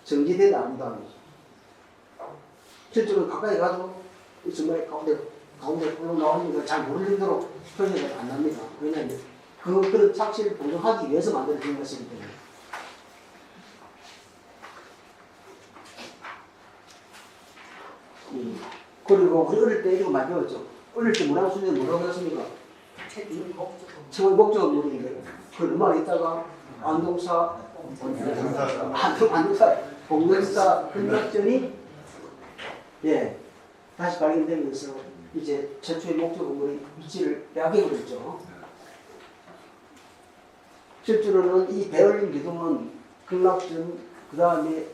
정지된 아름다움이죠. 실제로 가까이 가도 정말 가운데 흘러나오는 걸 잘 모를 정도로 표현이 안 납니다. 왜냐하면 그런 착취를 보정하기 위해서 만들어진 것이기 때문에. 그리고 우리 어릴 때 이거 많이 배웠죠. 어릴 때 문화수련은 뭐라고 했습니까? 최고의 목적은 뭐인데, 그 음악에 있다가 안동사, 공동사 흔적전이 다시 발견되면서 이제 최초의 목적 건물의 위치를 빼앗기게 됐죠. 실제로는 이 베를린 기둥은 극락전, 그 다음에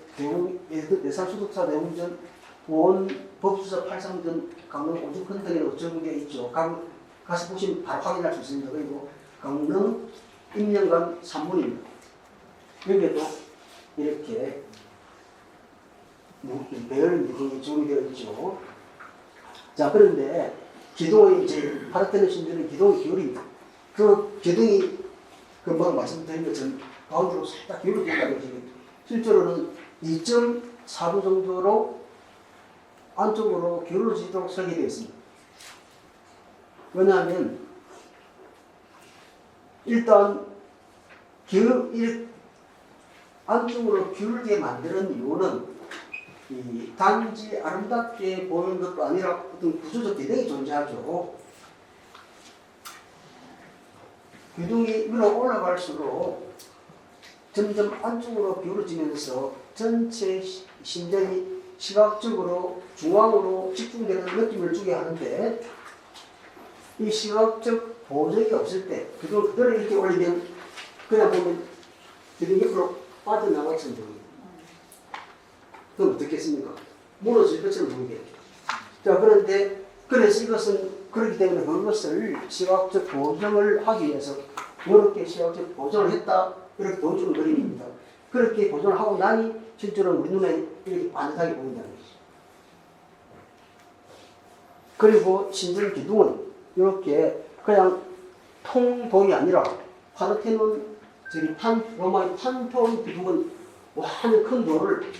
내산수독사 대웅전, 보온 법수사 83전, 강릉 오죽헌 등이라고 적은게 있죠. 가서 보시면 바로 확인할 수 있습니다. 그리고 강릉 임명관 산문입니다. 여기에도 이렇게 베를린 기둥이 적용되어 있죠. 자, 그런데 기둥의 이제 파르테논 신전의 기둥의 기울입니다. 그 기둥이 금방 말씀드린 것처럼 가운데로 살짝 기울어져 있다는 것이 실제로는 2.4도 정도로 안쪽으로 기울어지도록 설계되어 있습니다. 왜냐하면 일단 안쪽으로 기울게 만드는 이유는 단지 아름답게 보이는 것도 아니라 어떤 구조적 기능이 존재하죠. 기둥이 위로 올라갈수록 점점 안쪽으로 기울어지면서 전체 신전이 시각적으로 중앙으로 집중되는 느낌을 주게 하는데, 이 시각적 보정이 없을 때 기둥을 그대로 이렇게 올리면 그냥 보면 기둥이 옆으로 빠져나갈 정도입니다. 그럼 어떻겠습니까? 무너질 것처럼 보이게. 자, 그런데 그래서 이것은 그렇기 때문에 그것을 시각적 보정을 하기 위해서 이렇게 시각적 보정을 했다, 이렇게 보여주는 그림입니다. 그렇게 보정을 하고 나니 실제로 우리 눈에 이렇게 반듯하게 보인다는 것이죠. 그리고 신전 기둥은 이렇게 그냥 통돌이 아니라 파르테논, 로마의 판테온 기둥은 완전 큰 돌을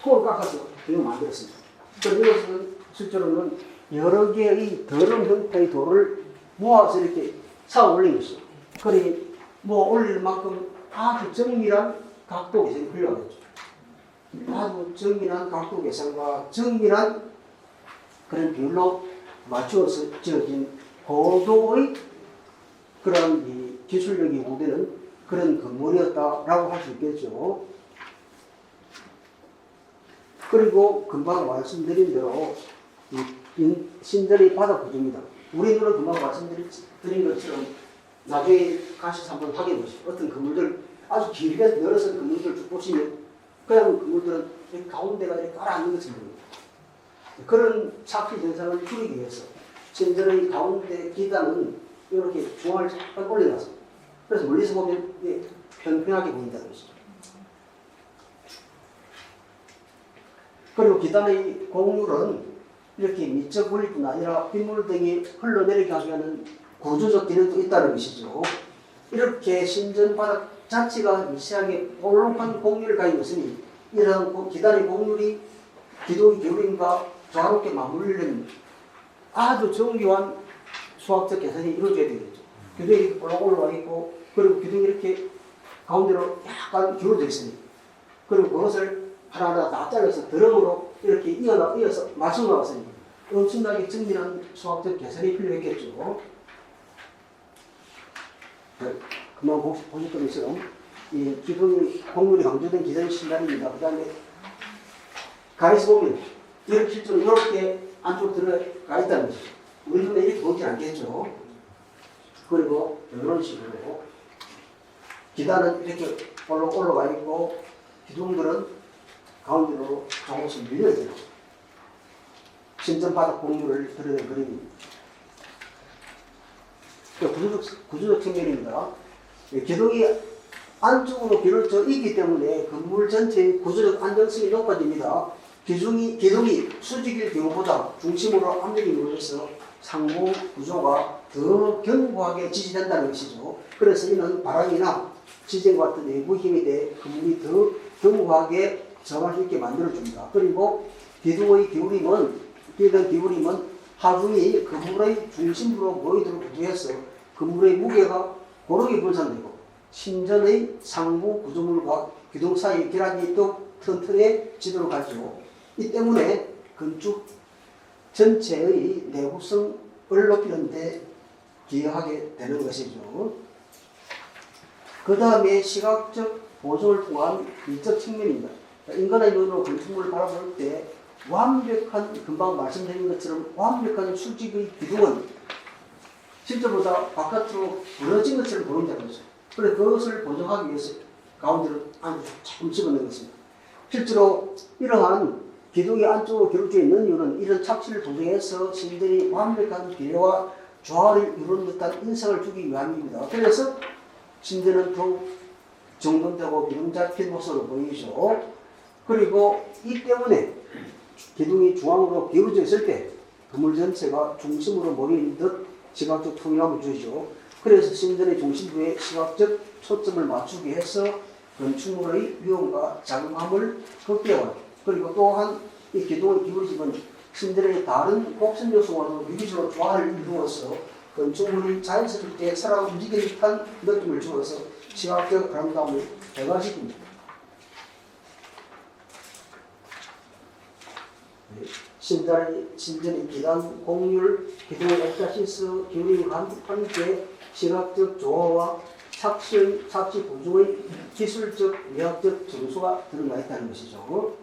통으로 깎아서 기둥을 만들었습니다. 그래서 이것은 실제로는 여러 개의 더러운 형태의 돌을 모아서 이렇게 쌓아 올린 것이죠. 그러니 올릴 만큼 아주 정밀한 각도 계산이 필요하겠죠. 아주 정밀한 각도 계산과 정밀한 그런 비율로 맞추어서 지어진 고도의 그런 이 기술력이 요구되는 그런 건물이었다라고 할 수 있겠죠. 그리고 금방 말씀드린 대로 신전의 바닥 구조입니다. 우리는 금방 말씀드린 것처럼 나중에 가셔서 한번 확인해 보시죠. 어떤 건물들 아주 길게 늘어선 건물들 쭉 보시면 그냥 건물들은 가운데가 이렇게 깔아앉는 것처럼 보입니다. 그런 착취 현상을 줄이기 위해서 신전의 가운데 기단은 이렇게 중앙을 잠깐 올려놨습니다. 그래서 멀리서 보면 평평하게 보인다는 것이죠. 그리고 기단의 곡률은 이렇게 미적 원리뿐 아니라 빗물 등이 흘러내리게 하는 구조적 기능도 있다는 것이죠. 이렇게 신전 바닥 자체가 미세하게 볼록한 곡률을 가지고 있으니 이런 기단의 곡률이 기둥의 기울임과 조화롭게 맞물리려면 아주 정교한 수학적 계산이 이루어져야 되겠죠. 기둥이 이렇게 볼록 올라와 있고 그리고 기둥이 이렇게 가운데로 약간 기울어져 있으니 그리고 그것을 하나하나 다 잘라서 드럼으로 이렇게 이어서 맞춰 나왔으니 엄청나게 정밀한 수학적 계산이 필요했겠죠. 금방 보실 것처럼 이 기둥이 곡률이 강조된 기둥 신단입니다. 그 다음에 가에서 보면 이렇게 실제로 이렇게 안쪽으로 들어가 있다는 거죠. 우리 눈에 이렇게 보이지 않겠죠. 그리고 이런 식으로 기단은 이렇게 올라가 있고 기둥들은 가운데로 조금씩 밀려야 돼요. 신전 바닥 곡률을 드러낸 그림입니다. 구조적 측면입니다. 기둥이 안쪽으로 비롯져 있기 때문에 건물 전체의 구조적 안정성이 높아집니다. 기둥이 수직일 경우보다 중심으로 압력이 이루어져서 상부 구조가 더 견고하게 지지된다는 것이죠. 그래서 이는 바람이나 지진과 같은 내부 힘에 대해 건물이 더 견고하게 저항할 수 있게 만들어줍니다. 그리고 기둥의 기울임은 하중이 건물의 중심부로 모이도록 구조해서 건물의 무게가 고르게 분산되고 신전의 상부 구조물과 기둥 사이의 기란이 더 튼튼해지도록 하죠. 이 때문에 건축 전체의 내구성을 높이는 데 기여하게 되는 것이죠. 그 다음에 시각적 보정을 통한 미적 측면입니다. 인간의 눈으로 건축물을 바라볼 때 완벽한, 금방 말씀드린 것처럼 완벽한 수직의 기둥은 실제보다 바깥으로 부러진 것처럼 보인다는 거죠. 그래서 그것을 보정하기 위해서 가운데로 안으로 조금 집어넣은 것입니다. 실제로 이러한 기둥이 안쪽으로 기울어져 있는 이유는 이런 착시를 도정해서 신전이 완벽한 비례와 조화를 이루는 듯한 인상을 주기 위함입니다. 그래서 신전은 더욱 정돈되고 기둥 잡힌 모습으로 보이죠. 그리고 이 때문에 기둥이 중앙으로 기울어져 있을 때 건물 전체가 중심으로 모이는 듯 시각적 통일함을 주죠. 그래서 신전의 중심부에 시각적 초점을 맞추기 위해서 건축물의 위험과 자금함을 극대화해요. 그리고 또한 이 기둥의 기울어짐은 신전의 다른 곡선 요소와도 유기적으로 조화를 이루어서 건축물이 자연스럽게 살아 움직이는 듯한 느낌을 주어서 시각적 아름다움을 배가시킵니다. 신전의 기단, 곡률, 기둥의 엑사시스, 기울임이 함께 시각적 조화와 착시 구조의 기술적, 미학적 정수가 들어가 있다는 것이죠.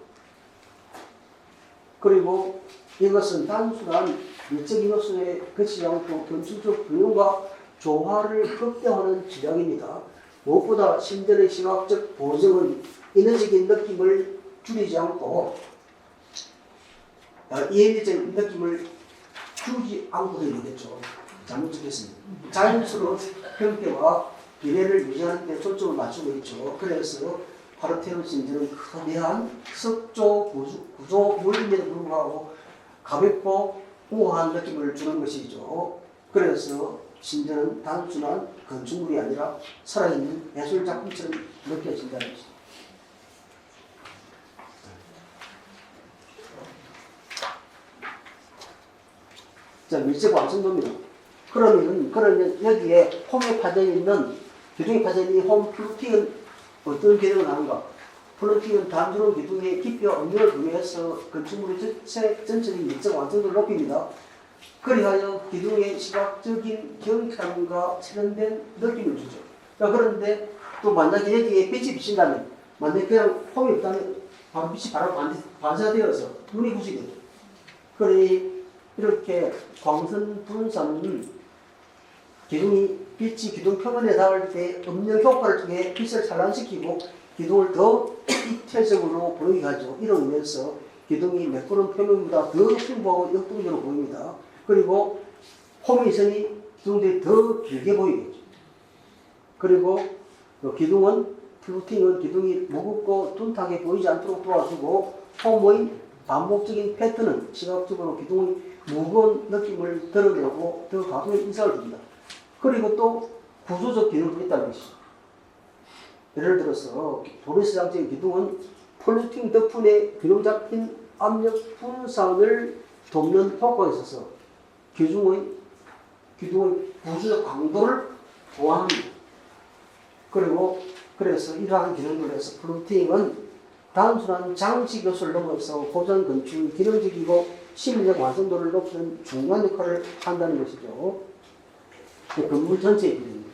그리고 이것은 단순한 미적인 요소에 그치지 않고 건축적 균형과 조화를 극대화하는 지략입니다. 무엇보다 신전의 시각적 보정은 인위적인 느낌을 줄이지 않고 이해적인 느낌을 주지 않고도 이루겠죠. 잘못 적겠습니다. 자연스러운 형태와 비례를 유지하는 데 초점을 맞추고 있죠. 그래서 파르테논 신전은 거대한 석조 구조 물림에도 불구하고 가볍고 우아한 느낌을 주는 것이죠. 그래서 신전은 단순한 건축물이 아니라 살아있는 예술작품처럼 느껴진다는 것이죠. 자, 밀접 완성도입니다. 그러면 여기에 홈에 파져 있는 기둥에 파져 있는 홈 플루팅은 어떤 기능을 하는가? 플루팅은 단순한 기둥의 깊이와 음력을 분해해서 건축물의 전체적인 밀접 완성도를 높입니다. 그리하여 기둥의 시각적인 경쾌함과 세련된 느낌을 주죠. 그런데 또 만약에 여기에 빛이 비친다면, 만약에 그냥 홈이 없다면 바로 빛이 바로 반사되어서 눈이 부시거든요. 그러니 이렇게 광선 분산은 빛이 기둥 표면에 닿을 때 음영 효과를 통해 빛을 산란시키고 기둥을 더 입체적으로 보이게 하죠. 이런 의미에서 기둥이 매끄러운 표면보다 더 풍부하고 역동적으로 보입니다. 그리고 홈이 있으니 기둥들이 더 길게 보이겠죠. 그리고 기둥은 플루팅은 기둥이 무겁고 둔탁해 보이지 않도록 도와주고 폼의 반복적인 패턴은 시각적으로 기둥의 무거운 느낌을 드러내고 더 가동의 인상을 줍니다. 그리고 또 구조적 기능도 있다는 것이죠. 예를 들어서 도레스 장치의 기둥은 플루팅 덕분에 균형 잡힌 압력 분산을 돕는 효과가 있어서 기둥의 구조적 강도를 보완합니다. 그리고 그래서 이러한 기능을 해서 플루팅은 단순한 장치 교수를 넘어서 고전 건축의 기능적이고 심리적 완성도를 높이는 중요한 역할을 한다는 것이죠. 건물 전체의 비례입니다.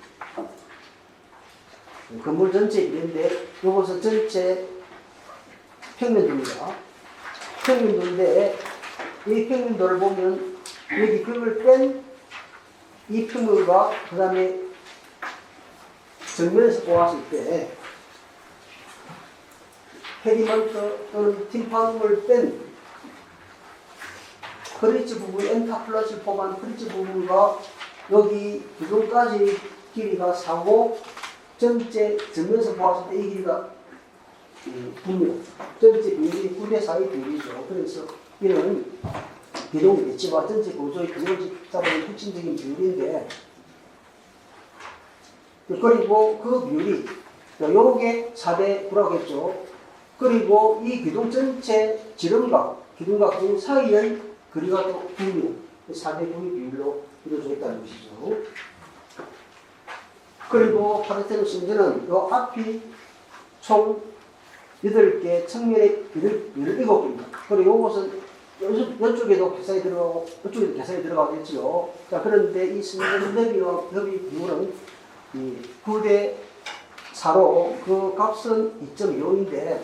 건물 전체의 비례인데 이것은 전체 평면도입니다. 평면도인데 이 평면도를 보면 여기 벽을 뺀 이 평면과 그 다음에 정면에서 보았을 때 페리먼트 또는 팀판을 뺀 크리치 부분, 엔타플러스 포함한 크리치 부분과 여기 기둥까지 길이가 사고 전체 정면에서 보았을 때 이 길이가 분명 전체 비율이 9대 4의 비율이죠. 그래서 이는 기둥 배치와 전체 구조의 균형을 잡아주는 핵심적인 비율인데 그리고 그 비율이 요게 4대 9라고 했죠. 그리고 이 기둥 전체 지름과 기둥과 기둥 사이의 거리가 또 9mm 4대 9의 비율로 이루어져 있다는 것이죠. 그리고 파르테노스 문제는 요 앞이 총 8개 측면의 17개입니다. 그리고 이것은 이쪽에도 계산이 들어가고 이쪽에도 계산이 들어가겠지요. 자, 그런데 이 승전 너비와 너비 비율은 9대 4로 그 값은 2.25인데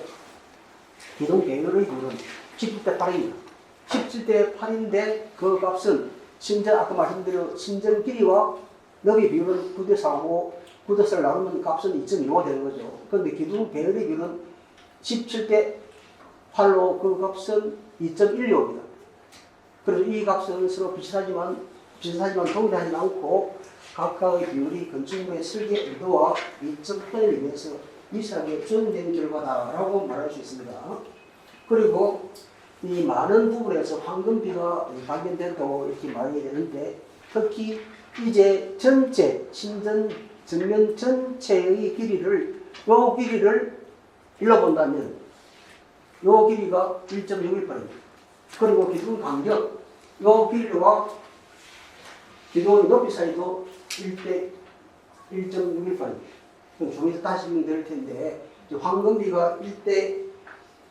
기둥 배열의 비율은 17대 8입니다. 17대 8인데 그 값은 아까 말씀드린 신전 길이와 너비 비율은 9대 4고 9대 4를 나누면 값은 2.25가 되는 거죠. 그런데 기둥 배열의 비율은 17대 8로 그 값은 2.16입니다. 그래서 이 값은 서로 비슷하지만 동일하지 않고 각각의 비율이 건축물의 설계 의도와 이점 편에 의해서 이상하게 조정된 결과다라고 말할 수 있습니다. 그리고 이 많은 부분에서 황금비가 발견된다고 이렇게 말이 되는데 특히 이제 전체 신전 정면 전체의 길이를 일러본다면 요 길이가 1.618입니다. 그리고 기둥 간격, 요 길이와 기둥의 높이 사이도 1대 1.618입니다. 종이에서 다시 될 텐데 황금비가 1대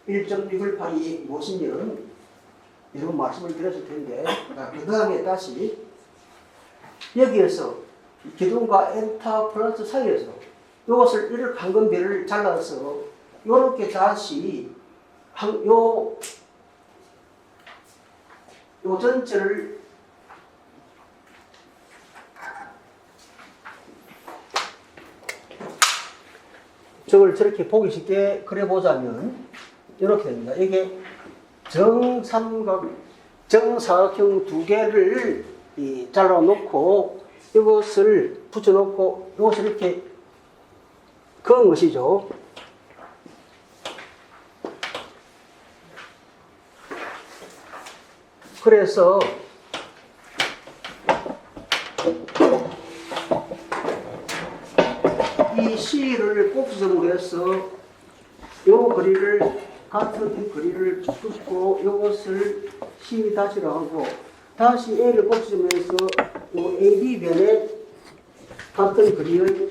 1.618이 무엇인지는 여러분 말씀을 드렸을 텐데 그 다음에 다시 여기에서 기둥과 엔타 플러스 사이에서 이것을 이렇게 황금비를 잘라서 이렇게 다시 요 전체를 저걸 저렇게 보기 쉽게 그려보자면 이렇게 됩니다. 이게 정사각형 두 개를 잘라 놓고 이것을 붙여 놓고 이것을 이렇게 그은 것이죠. 그래서 이 C를 꼭지점으로 해서 요 거리를 같은 거리를 긋고 이것을 C 다시로 하고 다시 A를 꼭지점으로 해서 요 AB 변에 같은 거리의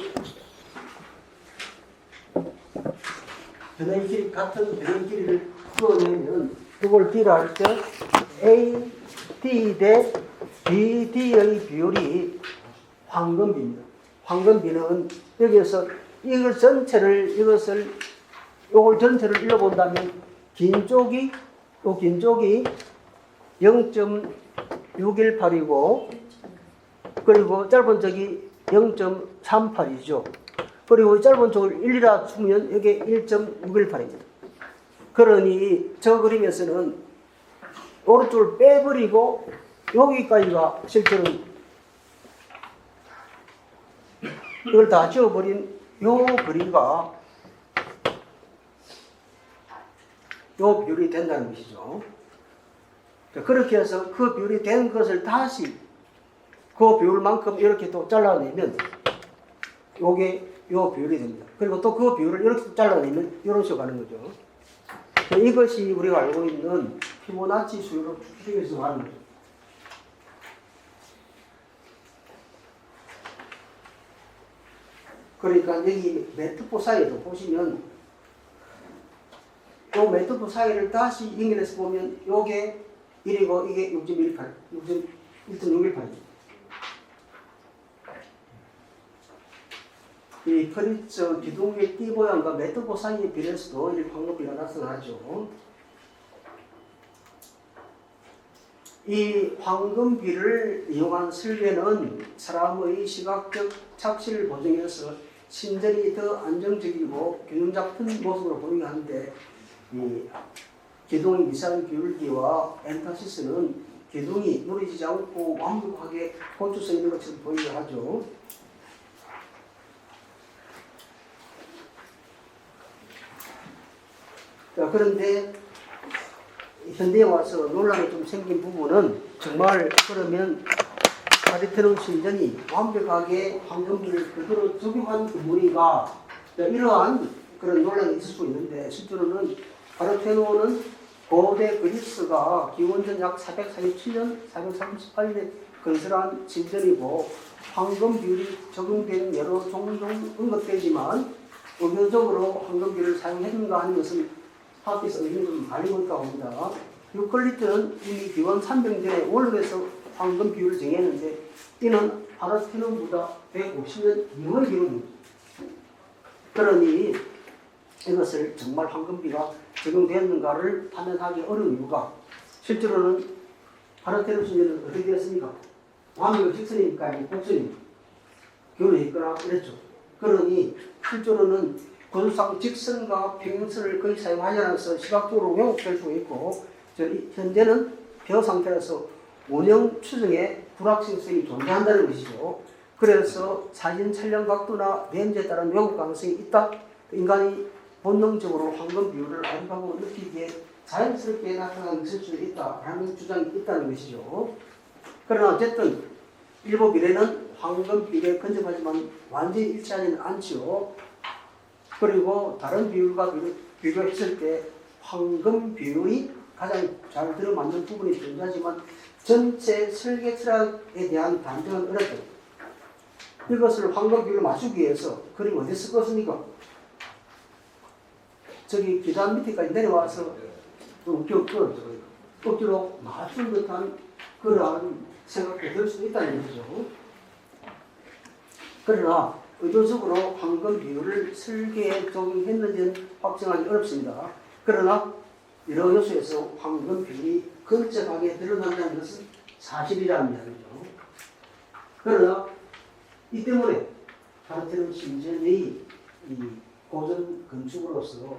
같은 변의 길이를 그어내면 이걸 D라 할 때 A, D 대 BD의 비율이 황금비입니다. 황금비는 여기에서 이걸 전체를 읽어본다면 긴 쪽이 0.618이고 그리고 짧은 쪽이 0.38이죠. 그리고 짧은 쪽을 1이라 주면 이게 1.618입니다. 그러니 저 그림에서는 오른쪽을 빼버리고 여기까지가 실제로는 이걸 다 지워버린 요 거리가 요 비율이 된다는 것이죠. 자, 그렇게 해서 그 비율이 된 것을 다시 그 비율만큼 이렇게 또 잘라내면 요게 요 비율이 됩니다. 그리고 또 그 비율을 이렇게 잘라내면 이런 식으로 가는 거죠. 자, 이것이 우리가 알고 있는 피보나치 수율을 추출해서 말하는 거죠. 그러니까 여기 매트포 사이에도 보시면 요 매트포 사이를 다시 연결해서 보면 요게 1이고 이게 6.18, 6.618입니다. 이 크리처 기둥의 띠 모양과 매트포 사이의 비례에서도 이 황금비가 나타나죠. 이 황금비를 이용한 설계는 사람의 시각적 착시를 보정해서 신전이 더 안정적이고 균형 잡힌 모습으로 보이게 하는데, 이 기둥의 미세한 기울기와 엔타시스는 기둥이 무너지지 않고 완벽하게 건축성 있는 것처럼 보이게 하죠. 자, 그런데 현대에 와서 논란이 좀 생긴 부분은, 정말 그러면 파르테논 신전이 완벽하게 황금비를 그대로 적용한 건물인가, 이러한 그런 논란이 있을 수 있는데, 실제로는 파르테논은 고대 그리스가 기원전 약 447년, 438년에 건설한 신전이고, 황금 비율이 적용된 예로 종종 언급되지만 의도적으로 황금비를 사용했는가 하는 것은 학계에서 의견이 좀 갈리고 있다고 합니다. 유클리드는 이미 기원 300년에 원룸에서 황금 비율을 정했는데, 이는 파르테논보다 150년 이후의 기록입니다. 그러니 이것을 정말 황금비가 적용되었는가를 판단하기 어려운 이유가, 실제로는 파르테논 신전은 어떻게 되었습니까? 완벽한 직선이니까 아니면 곡선입니다. 교류했거나 이랬죠. 그러니 실제로는 구조상 직선과 평행선을 거의 사용하지 않아서 시각적으로 왜곡될 수 있고, 현재는 벼 상태라서 원형 추정에 불확실성이 존재한다는 것이죠. 그래서 사진 촬영 각도나 렌즈에 따른 왜곡 가능성이 있다. 인간이 본능적으로 황금 비율을 알고 느끼기에 자연스럽게 나타나는 수 있다라는 주장이 있다는 것이죠. 그러나 어쨌든 일부 비례는 황금 비례에 근접하지만 완전히 일치하지는 않지요. 그리고 다른 비율과 비교했을 때 황금 비율이 가장 잘 들어맞는 부분이 존재하지만 전체 설계 철학에 대한 단정은 어렵다. 이것을 황금 비율을 맞추기 위해서 그림 어디서 썼습니까? 저기 기단 밑에까지 내려와서 억지로 맞춘 듯한 그러한 생각도 들 수도 있다는 것이죠. 그러나 의도적으로 황금 비율을 설계에 적용했는지는 확정하기 어렵습니다. 그러나 여러 요소에서 황금 비율이 근접하게 드러난다는 것은 사실이라는 이야기죠. 그러나 이 때문에 파르테논 신전의 이 고전 건축으로서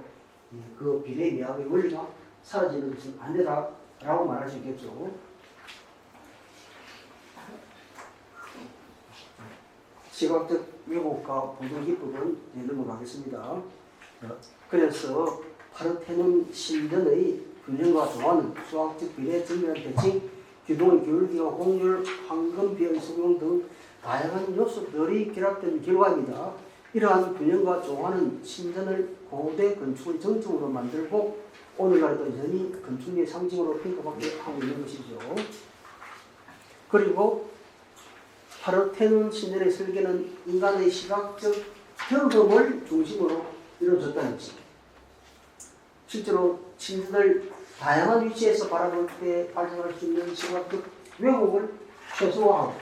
그 비례 미학의 원리가 사라지는 것은 안 되다라고 말할 수 있겠죠. 시각적 왜곡과 보존 기법은 넘어가겠습니다. 그래서 파르테논 신전의 균형과 조화는 수학적 비례 정밀한 대칭, 기둥의 기울기와 곡률, 황금 비의 적용 등 다양한 요소들이 결합된 결과입니다. 이러한 균형과 조화는 신전을 고대 건축의 정점으로 만들고 오늘날도 여전히 건축의 상징으로 평가받게 하고 있는 것이죠. 그리고 파르테논 신전의 설계는 인간의 시각적 경험을 중심으로 이루어졌다는 것입니다. 실제로 신전을 다양한 위치에서 바라볼 때 발생할 수 있는 시각적 왜곡을 최소화하고,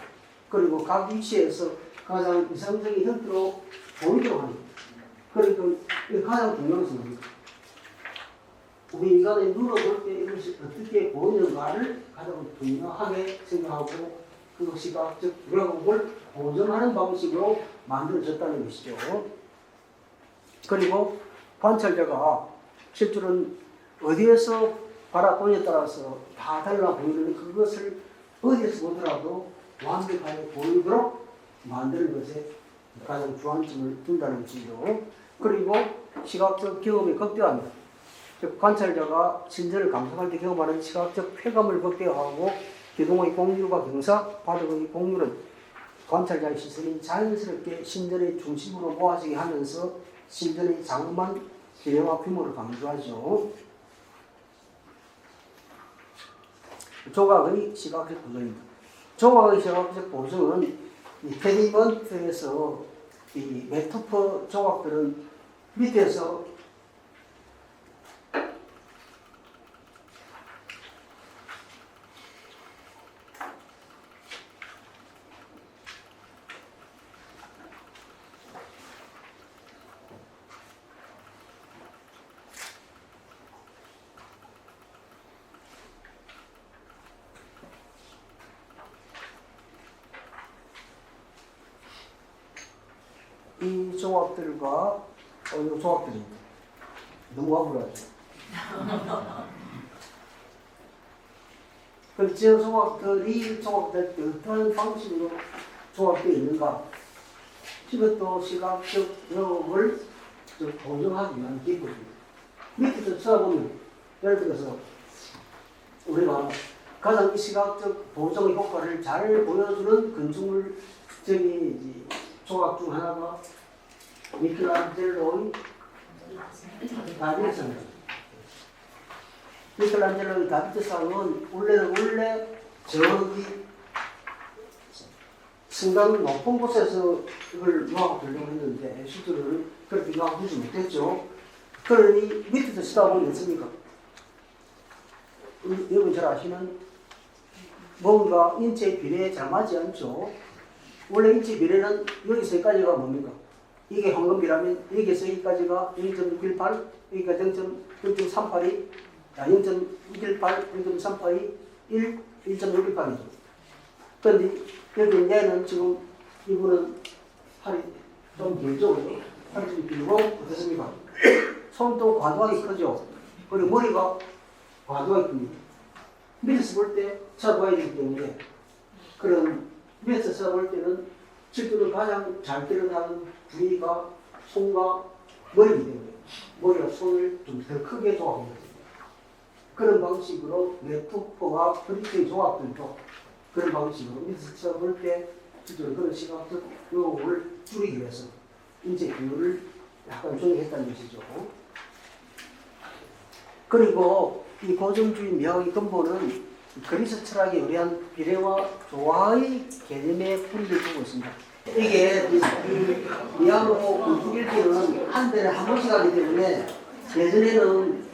그리고 각 위치에서 가장 이상적인 형태로 보이도록 합니다. 그러니까 이게 가장 중요한 것은 뭡니까? 우리 인간의 눈으로 볼 때 이것이 어떻게 보이는가를 가장 중요하게 생각하고 그 시각적 왜곡을 보정하는 방식으로 만들어졌다는 것이죠. 그리고 관찰자가 실제로는 어디에서 바라보냐에 따라서 다 달라 보이는 그것을 어디에서 보더라도 완벽하게 보이도록 만드는 것에 가장 주안점을 둔다는 것이죠. 그리고 시각적 경험이 극대화합니다. 즉 관찰자가 신전을 감상할 때 경험하는 시각적 쾌감을 극대화하고 기동의 공률과 경사, 바둑의 공률은 관찰자의 시선이 자연스럽게 신전의 중심으로 모아지게 하면서 신전의 장엄한 기회와 규모를 강조하죠. 조각의 시각적 보정입니다. 조각의 시각적 보정은 이 테디먼트에서 이 메타포 조각들은 밑에서 이 조각들과 이 조각들입니다. 너무 와불하죠. 그 조각들이 조각될 어떤 방식으로 조각되어 있는가? 이것도 시각적 경험을 보정하기 위한 기법입니다. 밑에서 쳐다보면 예를 들어서 우리가 가장 시각적 보정의 효과를 잘 보여주는 건축물적인 조각 중 하나가 미켈란젤로의 다비드상입니다. 미켈란젤로의 다비드상은 원래 저기 승강 높은 곳에서 이걸 유학하려고 했는데 실제로는 그렇게 유학하지 못했죠. 그러니 밑에서 쳐다보면 어떻습니까? 여러분 잘 아시는 뭔가 인체 비례에 잘 맞지 않죠. 원래 인체 비례는 여기서 여기까지가 뭡니까? 이게 황금비라면 여기서 여기까지가 0.118, 여기가 0.38이 0.118, 0.38이 1.618이죠. 그런데 여기 얘는 지금 이분은 팔이 좀 길죠? 팔이 좀 길고 어떻습니까? 손도 과도하게 크죠? 그리고 머리가 과도하게 큽니다. 밑에서 볼 때 쳐다봐야 되기 때문에 그런 밑에서 쳐다볼 때는 실제로 가장 잘 드러나는 부위가 손과 머리이기 때문에 머리와 손을 좀 더 크게 조합합니다. 그런 방식으로 네트워크와 프리트의 조합들도 그런 방식으로 밑에서 쳐다볼 때 실제로 그런 시각적 요구를 줄이기 위해서 인체 비율을 약간 조정했다는 것이죠. 그리고 이 고정주의 미학의 근본은 그리스 철학에 의한 비례와 조화의 개념에 뿌리를 두고 있습니다. 이게 미학으로 건축 일기는 한 달에 한 번씩 하기 때문에 예전에는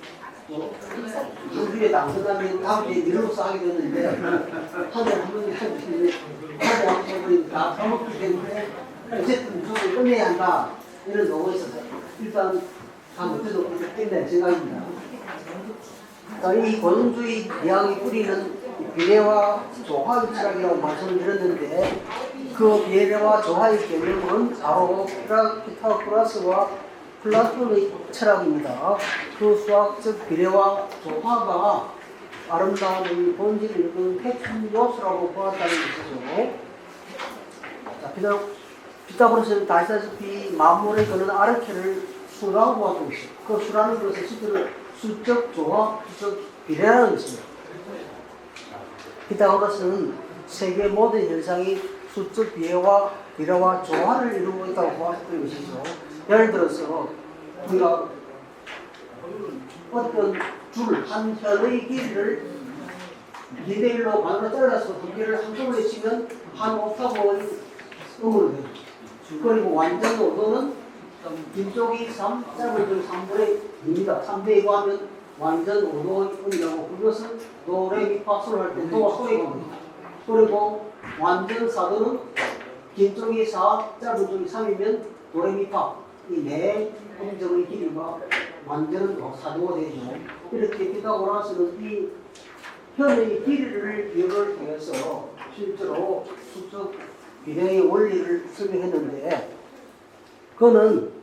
주에 당선하면 다음 주에 밀어서 하게 됐는데 한 달에 한 번씩 해주시는데 한 달에 한 번씩 다 까먹기 때문에 어쨌든 무조건 끝내야 한다 이런 노고가 있어서 일단 다음부터도 끝낼 생각입니다. 이 고정주의 미학의 뿌리는 비례와 조화의 철학이라고 말씀드렸는데 그 비례와 조화의 개념은 바로 피타고라스와 플라톤의 철학입니다. 그 수학적 비례와 조화가 아름다움의 본질을 이루는 핵심 요소라고 보았다는 것이죠. 자, 피타고라스는 다시다시피 만물의 그는 아르케를 수라고 하고 있어요. 그 수라는 것은 실제로 수적 조화, 수적 비례라는 것입니다. 피타고라스는 세계 모든 현상이 수적 비례와 조화를 이루고 있다고 보았던 것이죠. 예를 들어서 우리가 어떤 한 현의 길이를 2대1로 반으로 잘라서 두 개를 한꺼번에 치면 한 옥타브의 음으로 됩니다. 그리고 완전 오도는 뒤쪽이 3, 짧은 쪽이 3분의 2입니다. 3대 2고 하면 완전 5도의 음이라고 그것은 도레미파솔 할 때 도와 소의 겁니다. 그리고 완전 4도는 긴 쪽이 4, 짧은 쪽이 3이면 도레미파 이 네 음정의 길이가 완전 4도가 되죠. 이렇게 피타고라스는 이 현의 길이를 비교를 통해서 실제로 수적 비례의 원리를 설명했는데 그는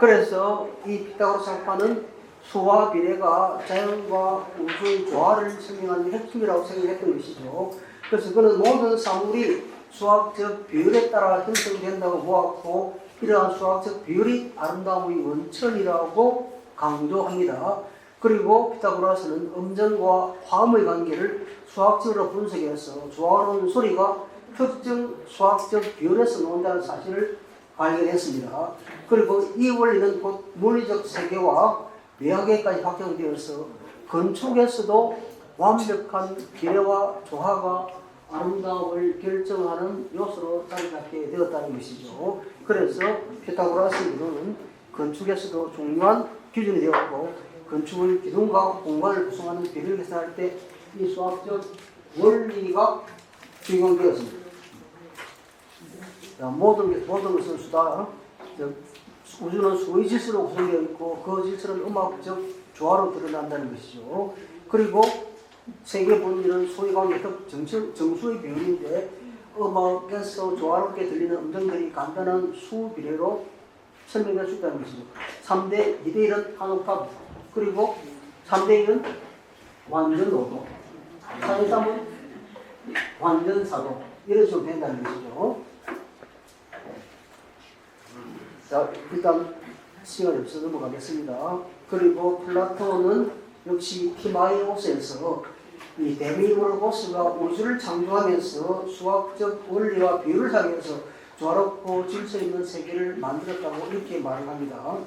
그래서 이 피타고라스 학파는 수와 비례가 자연과 우주의 조화를 설명하는 핵심이라고 생각했던 것이죠. 그래서 그는 모든 사물이 수학적 비율에 따라 형성된다고 보았고 이러한 수학적 비율이 아름다움의 원천이라고 강조합니다. 그리고 피타고라스는 음정과 화음의 관계를 수학적으로 분석해서 조화로운 소리가 특정 수학적 비율에서 나온다는 사실을 발견했습니다. 그리고 이 원리는 곧 물리적 세계와 외화계까지 확장되어서 건축에서도 완벽한 비례와 조화가 아름다움을 결정하는 요소로 자리 잡게 되었다는 것이죠. 그래서 피타고라스 이론은 건축에서도 중요한 기준이 되었고 건축의 기둥과 공간을 구성하는 비례를 계산할 때 이 수학적 원리가 적용되었습니다. 모든 것은 수다. 우주는 수의 질서로 구성되어 있고 그 질서는 음악적 조화로 드러난다는 것이죠. 그리고 세계 본질은 소위 관계 정수의 비율인데 음악에서 조화롭게 들리는 음정들이 간단한 수 비례로 설명할 수 있다는 것이죠. 3대 2대 1은 한 옥타브, 그리고 3대 1은 완전 5도, 4대 3은 완전 4도, 이런 식으로 된다는 것이죠. 자, 일단 시간이 없어서 넘어가겠습니다. 그리고 플라톤은 역시 티마이오스에서 이 데미우르고스가 우주를 창조하면서 수학적 원리와 비율을 사용해서 조화롭고 질서 있는 세계를 만들었다고 이렇게 말을 합니다.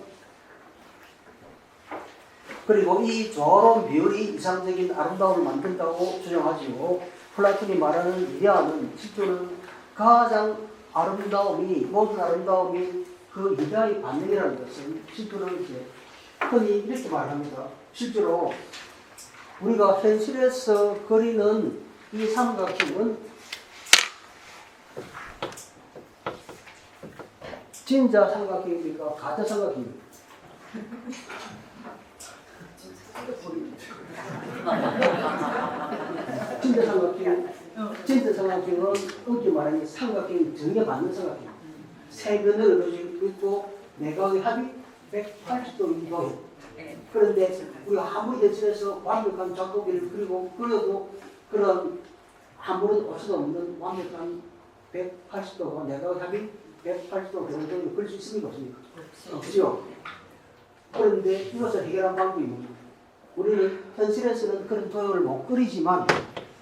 그리고 이 조화로운 비율이 이상적인 아름다움을 만든다고 주장하지요. 플라톤이 말하는 이데아는 실제로는 가장 아름다움이, 모든 아름다움이 그 이데아의 반응이라는 것은 실제로는 이제 흔히 이렇게 말합니다. 실제로 우리가 현실에서 그리는 이 삼각형은 진짜 삼각형입니까? 가짜 삼각형입니까? 진짜 삼각형은 엄기 말하는 삼각형이 전혀 맞는 삼각형. 세 면을 이루어지고 있고 내각의 합이 180도이기도. 그런데 우리가 아무리 현실에서 완벽한 작곡기를 그려도 그런 아무런 오차도 없는 완벽한 180도가 내각의 합이 180도 되는 도형을 그릴 수 있습니까? 없습니까? 없죠. 그런데 이것을 해결한 방법이 뭡니까? 우리는 현실에서는 그런 도형을 못 그리지만,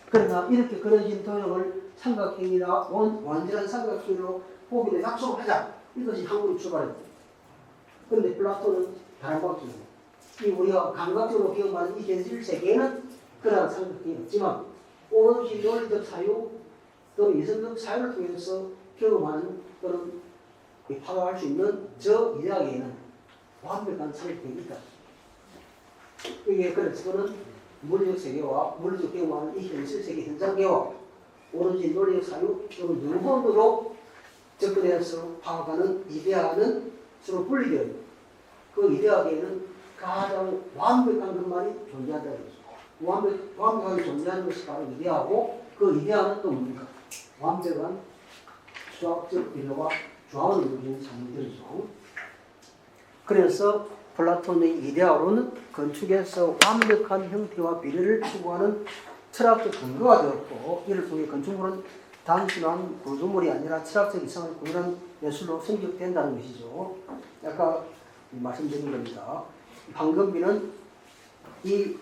그러나 이렇게 그려진 도형을 삼각형이나 완전한 삼각형으로 보기를 약속하자. 이것이 학문의 출발입니다. 그런데 플라톤은 다른 방법입니다. 이 우리가 감각적으로 경험하는 이 현실 세계에는 그러한 삼각형이 없지만 오롯이 논리적 사유 또는 이성적 사유를 통해서 경험하는 또는 파악할 수 있는 저 이야기에는 완벽한 삼각형이 있다. 이게 그래서 그는 물리적 세계와 물리적 경험하는 이 현실 세계 현상계와 오로지 논리적 사유 또는 유본으로 접근해서 파악하는 이데아는 서로 분리되어 있다. 그 이데아계에는 가장 완벽한 것만이 존재한다는 거죠. 완벽하게 존재하는 것이 바로 이데아고, 그 이데아는 또 뭡니까? 완벽한 수학적 비례와 조화를 이루는 상황들이죠. 그래서 플라톤의 이데아로는 건축에서 완벽한 형태와 비례를 추구하는 철학적 근거가 되었고, 이를 통해 건축물은 단순한 구조물이 아니라 철학적 이상을 구현한 예술로 성격된다는 것이죠. 아까 말씀드린 겁니다. 황금비는 이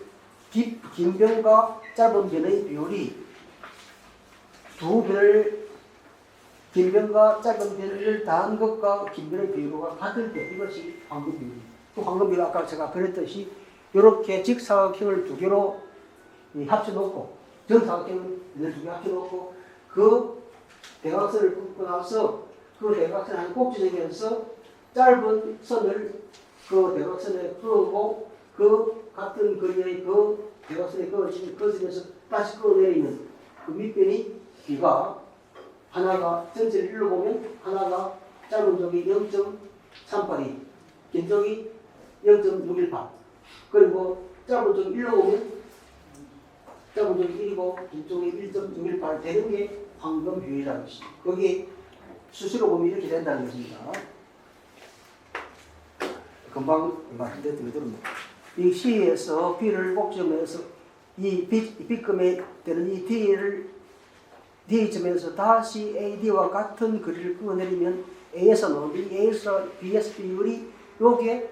긴 변과 짧은 변의 비율이 두 변을, 긴 변과 짧은 변을 다한 것과 긴 변의 비율과 같을 때 이것이 황금비율입니다. 그 황금비율 아까 제가 그랬듯이 이렇게 직사각형을 두 개로 합쳐놓고 정사각형을 두 개 합쳐놓고 그 대각선을 긋고 나서 그 대각선 한 꼭지 정해서 짧은 선을 그 대각선에 그어고 그 같은 거리의 그 대각선에 그어진 그 선에서 다시 그어내리는 그 밑변이 비가 하나가 전체를 일로 보면 하나가 짧은 쪽이 0.38이 긴 쪽이 0.618 그리고 짧은 쪽이 1로 보면 짧은 쪽이 1이고 긴 쪽이 1.618 되는 게 황금 비율이라는 것입니다. 거기 수시로 보면 이렇게 된다는 것입니다. 금방 말씀드렸던 것처럼 이 시에서 B를 꼭지점에서 이 B금에 되는 이 D점에서 다시 AD와 같은 거리를 끊어내리면 A에서 나온 A에서 B에서 비율이 요게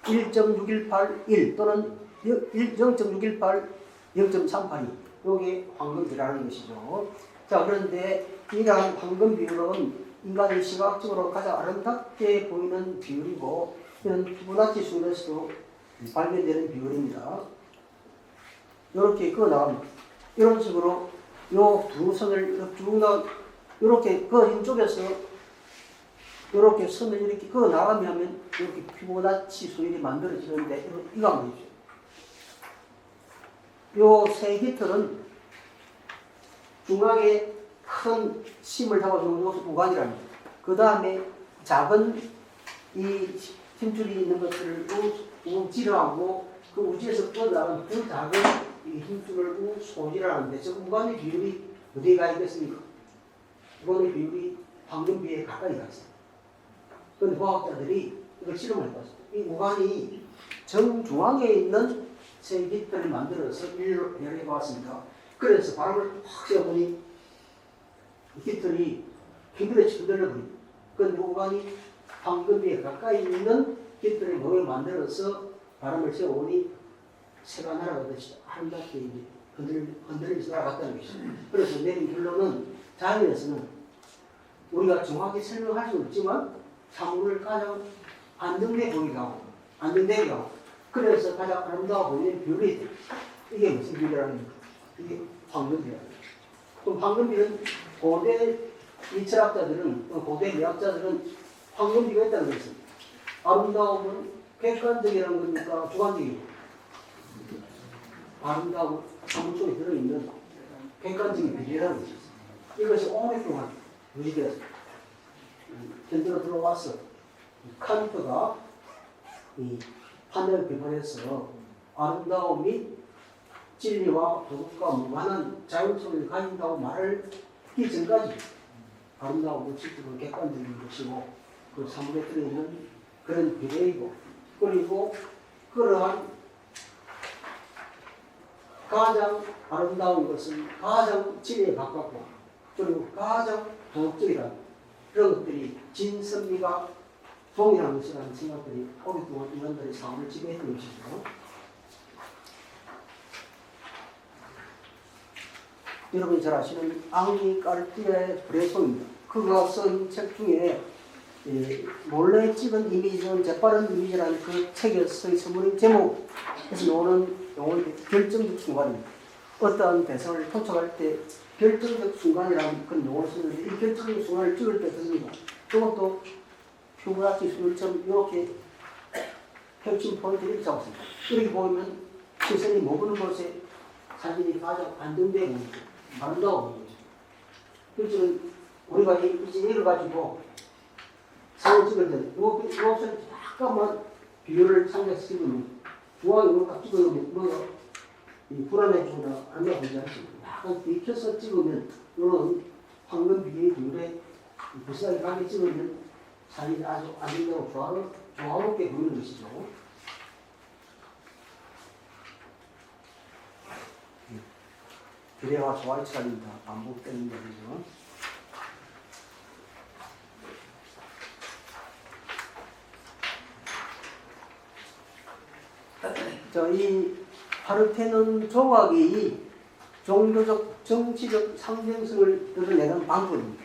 1.618 또는 0.618, 0.38이 요게 황금 비율이라는 것이죠. 자, 그런데 이러한 황금 비율은 인간의 시각적으로 가장 아름답게 보이는 비율이고 이런 피부나치 순에서도 발견되는 비율입니다. 이렇게 그어나갑니다. 이런 식으로 요 두 선을 쭉 이렇게 그어진 쪽에서 이렇게 선을 이렇게 그어나가면 이렇게 피보나치 수율이 만들어지는데 이거 한번 보십시오. 요 세 깃털은 중앙에 큰 심을 잡아주는 것을 우관이랍니다. 그 다음에 작은 이 힘줄이 있는 것들을 우지라고 그 우지에서 뻗어나간 그 작은 이 힘줄을 소지라는데 저 우관의 비율이 어디에 있겠습니까? 우관의 비율이 황금비에 가까이 가 있습니다. 그런데 과학자들이 이걸 실험을 해봤습니다. 이 우관이 정중앙에 있는 세 깃털을 만들어서 일로 해봤습니다. 그래서 바람을 확 쐬보니 이 깃털이 힘들어지 흔들려버립니다. 그런데 우관이 황금비에 가까이 있는 깃털의 모양을 만들어서 바람을 쐬보니 새가 날아가듯이 아름답게 흔들리면서 날아갔다는 것이죠. 그래서 내린 결론은 자연에서는 우리가 정확히 설명할 수는 없지만 사물을 가장 안정돼 보이게 하고 안정되게 하고 그래서 가장 아름다워 보이는 비율이 이게 무슨 비율이라는 거예요? 이게 황금비율. 그럼 황금비율은 고대 이 철학자들은 고대 미학자들은 황금비가 있다는 것은 아름다움은 객관적이라는 겁니까? 주관적이고 아름다움 사물 속에 들어있는 객관적인 비례라는 것이 있어요. 이것이 오랫동안 유지되어서 현대로 들어와서 칸트가 이 판을 비판해서 아름다움이 진리와 도덕과 무관한 자율성을 가진다고 말을 하기 전까지 아름다움은 실제로 객관적인 것이고 그 사물에 들어있는 그런 비례이고 그리고 그러한 가장 아름다운 것은 가장 진리에 가깝고 그리고 가장 도덕적이라는 그런 것들이 진선미가 동일한 것이라는 생각들이 오랫동안 인간들의 삶을 지배했던 것이죠. 여러분이 잘 아시는 앙리 까르띠에 브레송입니다. 그가 쓴 책 중에 몰래 찍은 이미지는 재빠른 이미지라는 그 책에서의 서문의 제목에서 나오는 용어는 결정적 순간입니다. 어떠한 대상을 포착할 때 결정적 순간이라는 그런 용어를 쓰는데 이 결정적 순간을 찍을 때 씁니다. 그것도 피부나치 수율처럼 이렇게 핵심 포인트를 잡았습니다. 이렇게 보면 시선이 머무는 곳에 사진이 가장 안정되어 보이죠. 아름다워 보이죠. 그래서 우리가 이제 이걸 가지고 사진 찍을 때 요것을 약간만 비율을 상대시키면 중앙에 딱 찍으면 뭐가 불안해지거나 아니야 보지 않습니다. 약간 비켜서 찍으면 이런 황금 비율에 비슷하게 가게 찍으면 사진이 아주 안정되고 조화롭게 보이는 것이죠. 비례와 조화의 차이입니다. 반복되는 거죠. 이 파르테논 조각이 종교적, 정치적 상징성을 드러내는 방법입니다.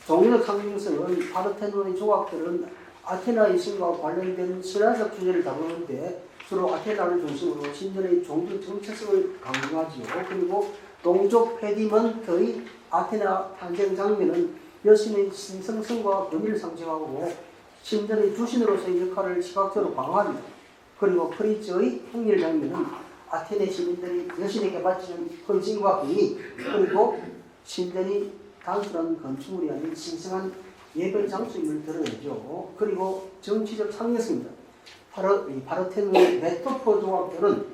종교적 상징성은 파르테논의 조각들은 아테나의 신과 관련된 신화적 주제를 다루는데 주로 아테나를 중심으로 신전의 종교 정체성을 강조하지요. 그리고 동족 페디먼트의 아테나 탄생 장면은 여신의 신성성과 권위를 상징하고 신전의 주신으로서의 역할을 시각적으로 강화합니다. 그리고 프리츠의 행렬 장면은 아테네 시민들이 여신에게 바치는 헌신과 권위 그리고 신전이 단순한 건축물이 아닌 신성한 예배 장소임을 드러내죠. 그리고 정치적 상징성입니다. 파르테논의 메토포 조각들은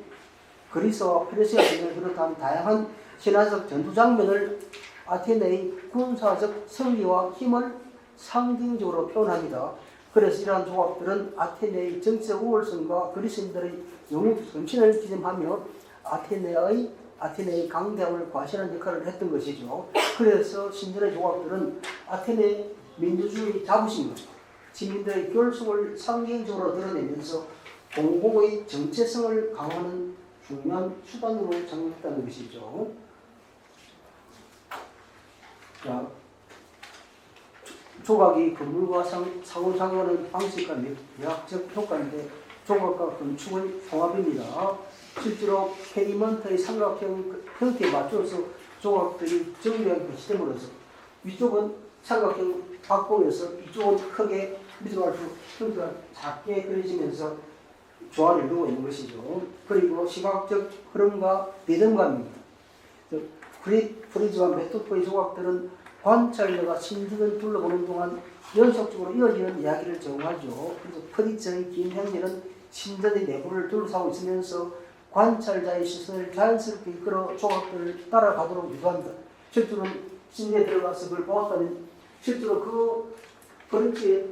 그리스와 페르시아 등을 비롯한 다양한 신화적 전투 장면을 아테네의 군사적 승리와 힘을 상징적으로 표현합니다. 그래서 이러한 조각들은 아테네의 정치적 우월성과 그리스인들의 영웅 정신을 기념하며 아테네의 강대함을 과시하는 역할을 했던 것이죠. 그래서 신전의 조각들은 아테네 민주주의 자부심, 시민들의 결속을 상징적으로 드러내면서 공공의 정체성을 강화하는 중요한 수단으로 작용했다는 것이죠. 자, 조각이 건물과 상호작용하는 방식과 매학적 효과인데 조각과 건축의 통합입니다. 실제로 페리먼트의 삼각형 형태에 맞춰서 조각들이 정교하게 배치됨으로써 위쪽은 삼각형 박봉에서 이쪽은 크게 밑으로 갈수록 형태가 작게 그려지면서 조화를 이루고 있는 것이죠. 그리고 시각적 흐름과 리듬감입니다. 프리즈와 메토드의 조각들은 관찰자가 신전을 둘러보는 동안 연속적으로 이어지는 이야기를 제공하죠. 그래서 프리즈의 긴 행렬은 신전의 내부를 둘러싸고 있으면서 관찰자의 시선을 자연스럽게 이끌어 조각들을 따라가도록 유도합니다. 실제로는 신전에 들어가서 그걸 보았다면 실제로 그 프리즈에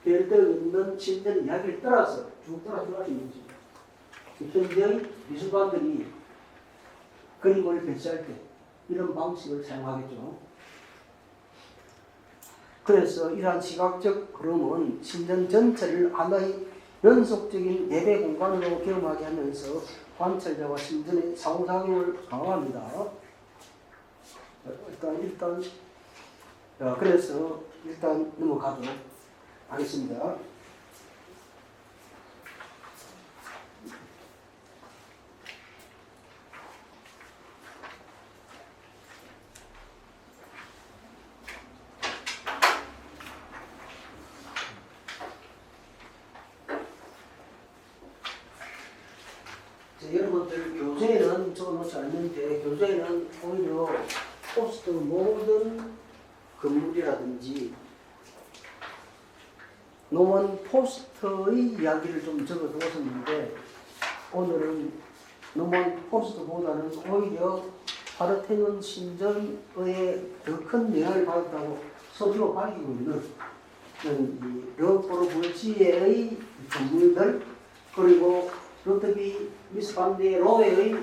별되어 있는 신전 이야기를 따라서 쭉 따라 들어갈 수 있는 거죠. 현재의 미술관들이 그림을 배치할 때 이런 방식을 사용하겠죠. 그래서 이러한 시각적 흐름은 신전 전체를 하나의 연속적인 예배 공간으로 경험하게 하면서 관찰자와 신전의 상호작용을 강화합니다. 그래서 일단 넘어가도록 하겠습니다. 여러분들 교재에는 적어놓지 않는데 교재에는 오히려 포스트 모든 건물이라든지 노먼 포스트의 이야기를 좀 적어두었었는데 오늘은 노먼 포스트보다는 오히려 파르테논 신전의 더 큰 영향을 받았다고 스스로 밝히고 있는 이 르꼬르부지에의 건물들 그리고 루트비 미스반디의 로웨의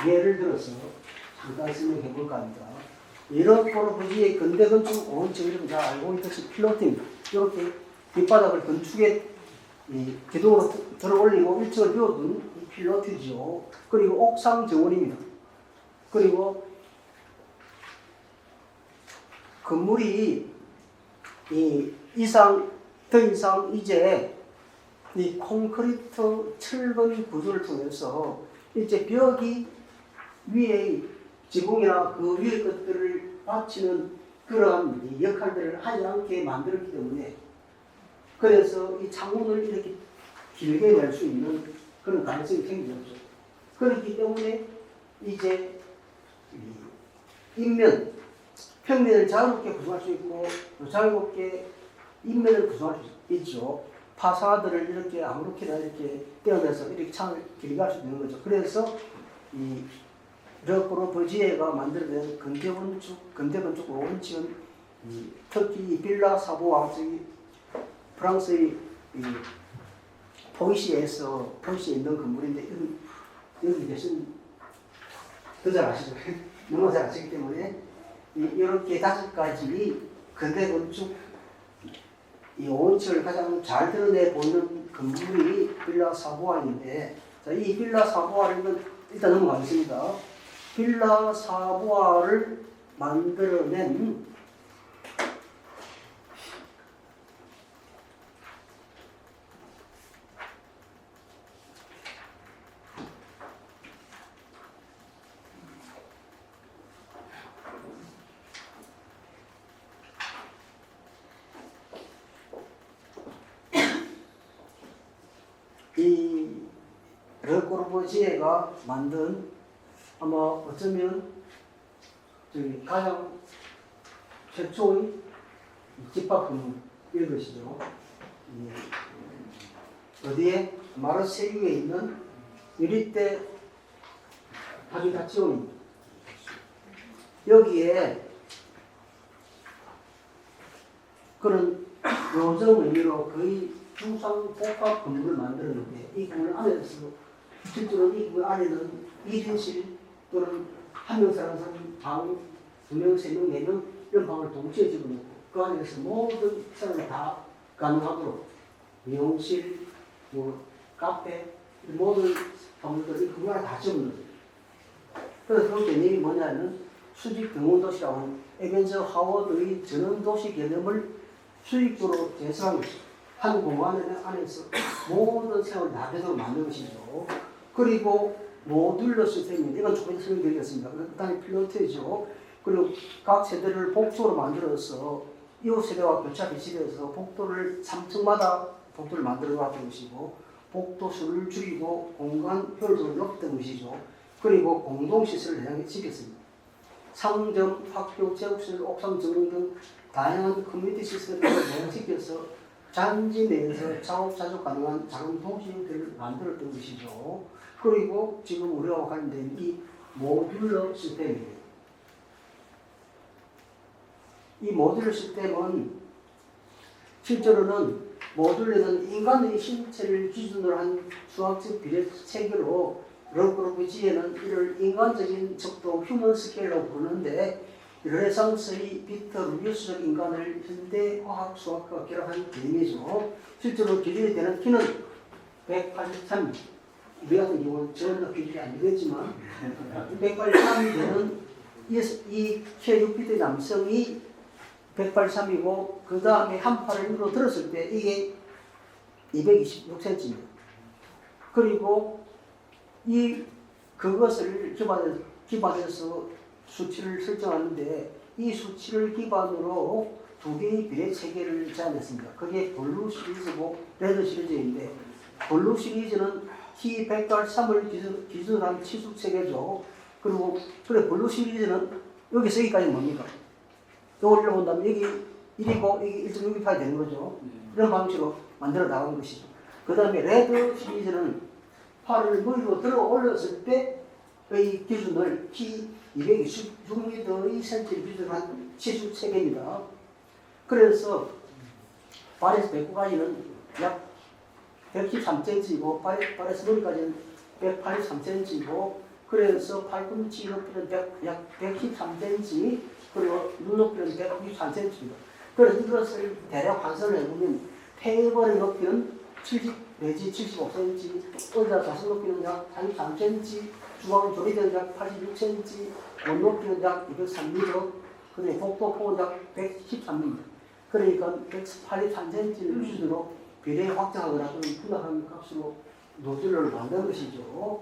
예를 들어서 잠깐 설명해 볼까 합니다. 르꼬르부지의 근대 건축 원칙 이름 잘 알고 있듯이 필로팅입니다. 이렇게 뒷바닥을 건축의 기둥으로 들어 올리고 1층을 비워둔 이 필로티죠. 그리고 옥상 정원입니다. 그리고 건물이 더 이상 이제 이 콘크리트 철근 구조를 통해서 이제 벽이 위에 지붕이나 그 위의 것들을 받치는 그런 역할들을 하지 않게 만들었기 때문에 그래서 이 창문을 이렇게 길게 낼 수 있는 그런 가능성이 생기죠. 그렇기 때문에 이제 인면, 평면을 자유롭게 구성할 수 있고 자유롭게 인면을 구성할 수 있죠. 파사드를 이렇게 아무렇게나 이렇게 떼어내서 이렇게 창을 길게 할 수 있는 거죠. 그래서 이 르꼬르부지에가 만들어낸 근대 건축 원칙은 특히 이 빌라 사보아 프랑스의 포이시에 있는 건물인데 여기 계신 더 잘 아시죠? 너무 잘 아시기 때문에 이렇게 5가지 근대 건축 이 원칙을 가장 잘 드러내 보이는 건물이 빌라 사보아인데 자, 이 빌라 사보아를 일단 넘어가겠습니다. 빌라 사보아를 만들어낸 이 르꼬르부지에가 만든 아마 어쩌면 가장 최초의 집합 건물일 것이죠. 어디에? 마르세유에 있는 유리대 하비타치온입니다. 여기에 그런 요정 의미로 거의 중상복합 건물을 만들었는데 이 건물 안에서 실제로 이 건물 안에는 1인실, 또는 한 명 사는 사람 방, 2명, 3명, 4명 이런 방을 동시에 집어넣고 그 안에서 모든 생활이 다 가능하도록 미용실, 뭐 카페 모든 건물들이 그 안에 다 집어넣어요. 그래서 그 개념이 뭐냐면 수직 경운도시라고 하는 에벤저 하워드의 전원도시 개념을 수직도로 재설한 것이죠. 한 공간 안에서 모든 생활을 다 되도록 만든 것이죠. 그리고 모듈러 시스템인데 이건 조금 설명드리겠습니다. 그 다음에 필로트죠. 그리고 각 세대를 복도로 만들어서 이웃 세대와 교차 비치돼서 복도를 3층마다 복도를 만들어 놨던 것이고 복도 수를 줄이고 공간 효율을 높였던 것이죠. 그리고 공동시설을 대상에 지켰습니다. 상점, 학교, 체육시설, 옥상 정문 등 다양한 커뮤니티 시설을 대상시켜서 잔지 내에서 자급자족 가능한 작은 도시들을 만들었던 것이죠. 그리고 지금 우리가 관련된 이 모듈러 시스템입니다. 이 모듈러 시스템은 실제로는 모듈러는 인간의 신체를 기준으로 한 수학적 비례 체계로 르그루지에는 이를 인간적인 척도 휴먼 스케일로 부르는데 르네상스의 비터 루비우스적 인간을 현대 화학 수학과 결합한 개념이죠. 실제로 기준이 되는 키는 183. 우리 같은 경우는 전혀 기준이 안 되겠지만 183이 되는 이 K6비트의 남성이 183이고 그 다음에 한 팔을 위로 들었을 때 이게 226cm입니다. 그리고 그것을 기반해서 수치를 설정하는데 이 수치를 기반으로 두 개의 비례 체계를 제안했습니다. 그게 블루 시리즈고 레드 시리즈인데 블루 시리즈는 T183을 기준으로 한 치수 체계죠. 그리고 블루 시리즈는 여기서 여기까지 뭡니까? 이걸 본다면 여기 1이고 여기 1.628이 되는 거죠. 그런 방식으로 만들어 나간 것이죠. 그 다음에 레드 시리즈는 팔을 머리로 들어 올렸을 때의 기준을 T226m의 센티를 기준으로 한 치수 체계입니다. 그래서 발에서 배꼽까지는 약 113cm이고 발에서 머리까지는 183cm이고 그래서 팔꿈치 높이는 약 113cm 그리고 눈높이는 163cm입니다. 그래서 이것을 대략 환산을 해보면 테이블의 높이는 70 내지 75cm, 의자 좌석 높이는 약 43cm, 주방 조리대는 약 86cm, 원 높이는 약 203m, 그다음에 복도폭은 약 113m. 그러니까 183cm를 기준으로 비례 확장하거나 또는 분할하는 값으로 노즐을 만든 것이죠.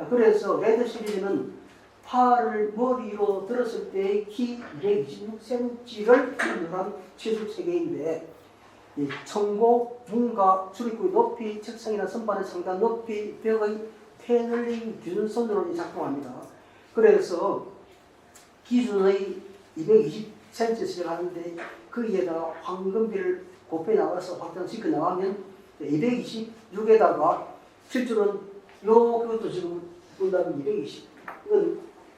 그래서 레드 시리즈는 팔을 머리로 들었을 때의 키 226cm를 기준으로 한 치수 체계인데 청고, 문과, 출입구의 높이, 책상이나 선반의 상단 높이, 벽의 패널링 기준선으로 작동합니다. 그래서 기준의 220cm 시작하는데 거기에다가 황금비를 곱해 나가서 확장시켜 나가면 226에다가 실제로는 그것도 지금 본다면 220.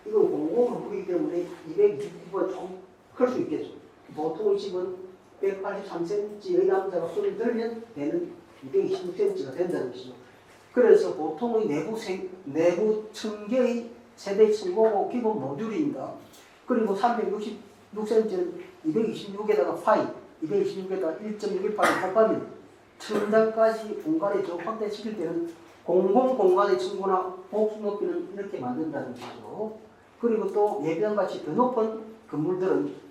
이건 공공부이기 때문에 220은 좀 클 수 있겠죠. 보통 집은 183cm의 남자가 손을 들면 되는 226cm가 된다는 것이죠. 그래서 보통의 내부 층계의 세대 층고고 기본 모듈입니다. 그리고 366cm는 226에다가 파이, 226에다가 1.618을 곱하면 층단까지 공간에 좀 확대시킬 때는 공공공간의 층고나 복수 높이는 이렇게 만든다는 것이죠. 그리고 또 예배당같이 더 높은 건물들은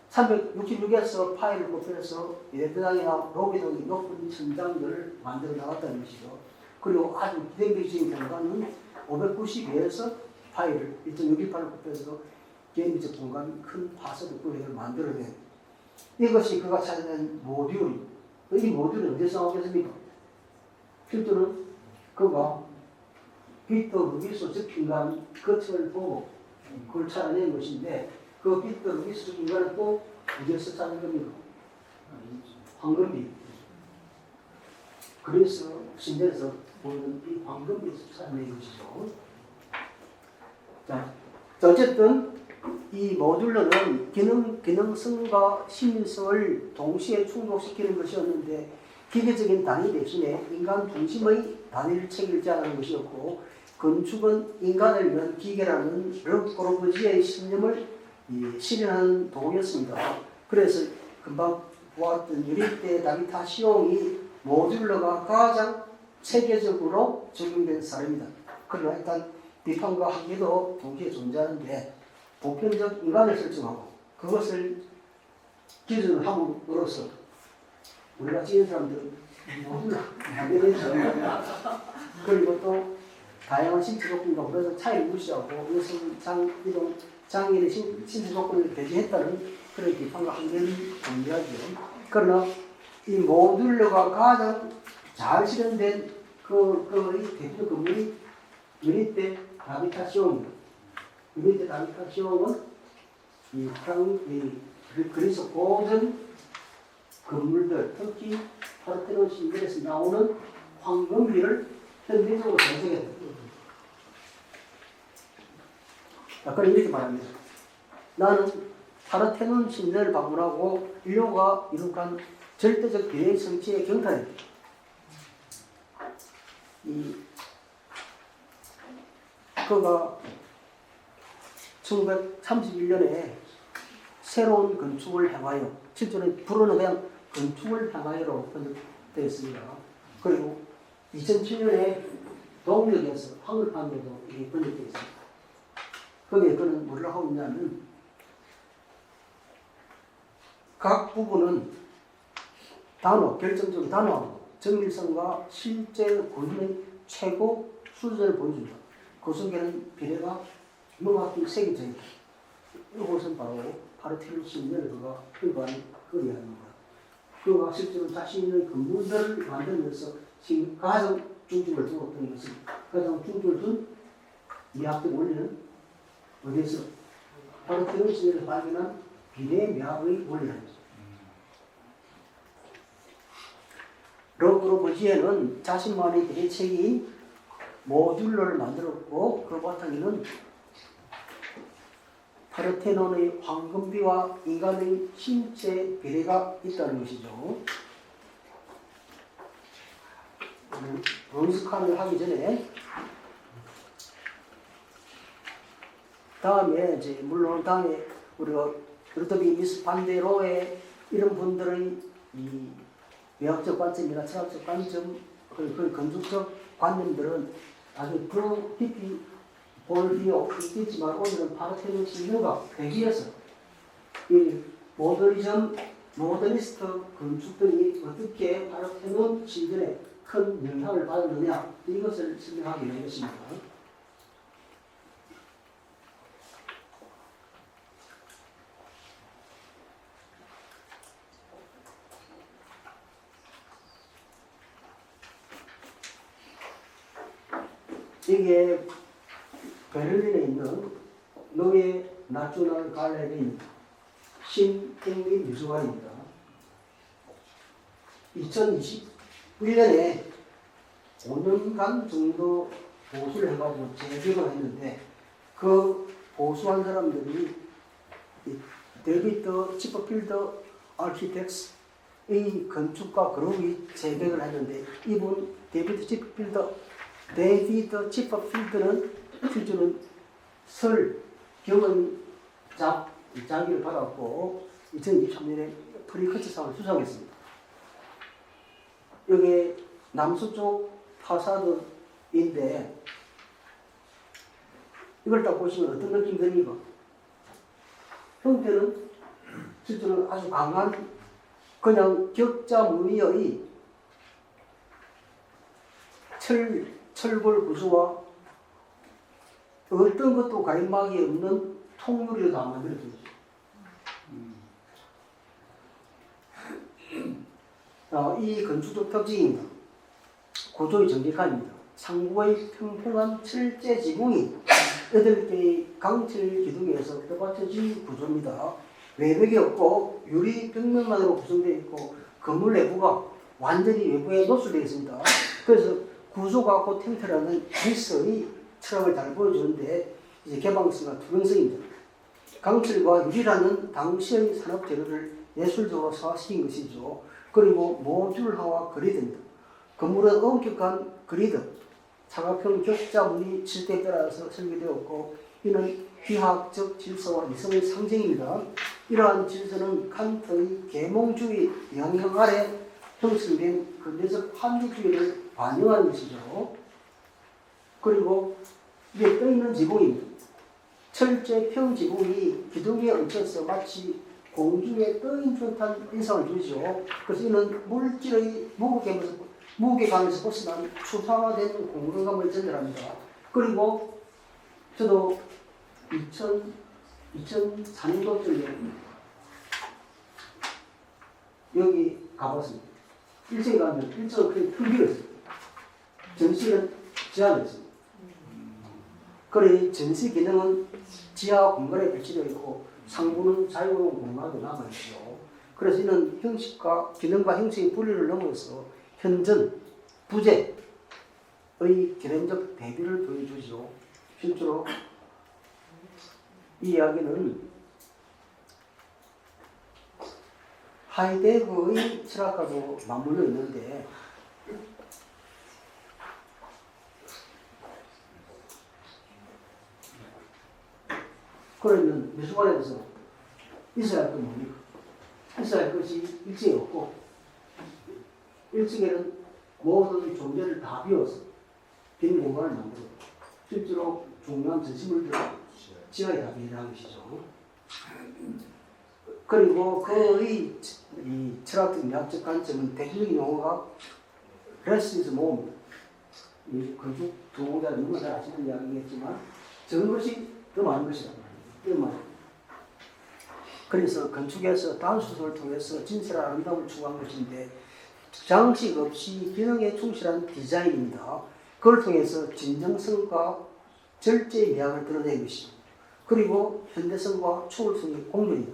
366에서 파이를 곱해서 예배당이나 로비 등의 높은 천장들을 만들어 나갔다는 것이죠. 그리고 아주 비정규적인 공간은 592에서 파이를 1.618을 곱해서 개인적 공간 큰 파서드 구획을 만들어낸 이것이 그가 찾아낸 모듈. 이 모듈은 어디서 나오겠습니까? 필두는 그가 비터 루비스적 인간 그 책을 보고 그걸 찾아낸 것인데 그 비터 루비스적 인간은 또 어디서 찾은 겁니까? 황금비. 그래서 신전에서 보는 이 황금비에서 찾아낸 것이죠. 자, 어쨌든 이 모듈러는 기능성과 시민성을 동시에 충족시키는 것이었는데 기계적인 단위 대신에 인간 중심의 단일 체계를 제안하는 것이었고 건축은 인간을 위한 기계라는 르 꼬르부지에의 신념을 실현하는 도구였습니다. 그래서 금방 보았던 유리대 다비타 시옹이 모듈러가 가장 체계적으로 적용된 사례입니다. 그러나 일단 비판과 한계도 동시에 존재하는데 보편적 인간을 설정하고 그것을 기준함으로써 우리가 지은 사람들은 모두 반대되죠. 그리고 또 다양한 신체 조건과 그래서 차이를 무시하고 여성, 이동 장애인의 신체 조건을 배제했다는 그런 비판과 한계는 존재하죠. 그러나 이 모듈러가 가장 잘 실현된 그 대표 건물이 유니테 다비타 시옹입니다. 유니테 다비타 시옹은 이 그리스 고전 건물들, 특히 파르테논 신들에서 나오는 황금비를 현대적으로 재생했다. 그럼 이렇게 말합니다. 나는 파르테논 신전을 방문하고 인류가 이룩한 절대적 비례 성취의 경탄이다. 그가 1931년에 새로운 건축을 향하여, 실제로 불어는 그냥 건축을 향하여로 번역되어 있습니다. 그리고 2007년에 동력에서 황울판으로도 이게 번역되어 있습니다. 거기에 그는 뭐를 하고 있냐면 각 부분은 단어, 결정적 단어하고 정밀성과 실제 구현의 최고 수준을 보여준다. 그 속에는 비례가 명확히 새겨져 있다. 이것은 바로 파르테논 신전을 그가 필요한 그 이야기입니다. 그가 실제로 자신의 건물들을 만들면서 지금 가장 중점을 두었던 것은 가장 중점을 둔 미학적 원리는 어디에서 파르테논 신전에서 발견한 비례 미학의 원리입니다. 르 꼬르부지에는 자신만의 대책인 모듈러를 만들었고 그 바탕에는 파르테논의 황금비와 인간의 신체 비례가 있다는 것이죠. 브론스칸을 하기 전에 다음에 이제 물론 다음에 우리가 루더비 미스 반데로의 이런 분들의 이 외학적 관점이나 철학적 관점, 그 건축적 관념들은 아주 더 깊이 볼 필요 있겠지만 오늘은 파르테논 신전과 대비해서 이 모더니스트 건축들이 어떻게 파르테논 신전에 큰 영향을 받았느냐 이것을 설명하기 위한 것입니다. 이게 베를린에 있는 노예 나슈널 갈레리 신행리 미술관입니다. 2021년에 5년간 정도 보수를 해가지고 재개방을 했는데 그 보수한 사람들이 데이비드 치퍼필드 아키텍스 이 건축가 그룹이 재개를 했는데 이분 데이비드 치퍼필드는 실제로는 설 경은 자기를 받았고 2023년에 프리커츠상을 수상했습니다. 여기 남서쪽 파사드인데 이걸 딱 보시면 어떤 느낌이 듭니까? 형태는 실제로 아주 강한 그냥 격자 무늬의 철골 구조와 어떤 것도 가림막이 없는 통유리로 다 만들어졌죠. 이 건축적 특징입니다. 구조의 정직함입니다. 상부의 평평한 철제 지붕이 8개의 강철 기둥에서 떠받쳐진 구조입니다. 외벽이 없고 유리 벽면만으로 구성되어 있고 건물 내부가 완전히 외부에 노출되어 있습니다. 그래서 구조가 곧 탱트라는 그리스의 철학을 잘 보여주는데 이제 개방성과 투명성입니다. 강철과 유리라는 당시의 산업 재료를 예술적으로 사화시킨 것이죠. 그리고 모듈화와 그리드입니다. 건물은 엄격한 그리드, 사각형 격자문이 질대에 따라서 설계되었고 이는 비화학적 질서와 이성의 상징입니다. 이러한 질서는 칸트의 계몽주의 영향 아래 형성된 근대적 판교주의를 반영하는 것이죠. 그리고 이게 떠있는 지붕입니다. 철제 평지붕이 기둥에 얹혀서 마치 공중에 떠인 듯한 인상을 주죠. 그래서 이는 물질의 무게감에서 벗어난 추상화된 공간감을 전달합니다. 그리고 저도 2004년도쯤에 여기 가봤습니다. 1층에 가면 1층은 그냥 큰 비었어요. 전시는 지하였습니다. 그래 전시 기능은 지하 공간에 배치되어 있고 상부는 자유로운 공간으로 남아있죠. 그래서 이는 형식과 기능과 형식의 분리를 넘어서 현전, 부재의 개념적 대비를 보여주죠. 실제로 이 이야기는 하이데거의 철학과도 맞물려 있는데 그러면 미술관에서 있어야 할 건 뭡니까? 있어야 할 것이 1층에 없고 1층에는 모든 존재를 다 비워서 빈 공간을 만들어 실제로 중요한 전시물들을 지하에 다 비워한 것이죠. 그리고 그의 이 철학적 미학적 관점은 대표적인 용어가 less is more. 이 건축 동호자는 누구나 잘 아시는 이야기겠지만 적은 것이 더 많은 것이다. 이런 말입니다. 그래서 건축에서 단수술을 통해서 진실한 아름다움을 추구한 것인데 장식 없이 기능에 충실한 디자인입니다. 그걸 통해서 진정성과 절제의 미학을 드러낸 것이죠. 그리고 현대성과 초월성의 공존입니다.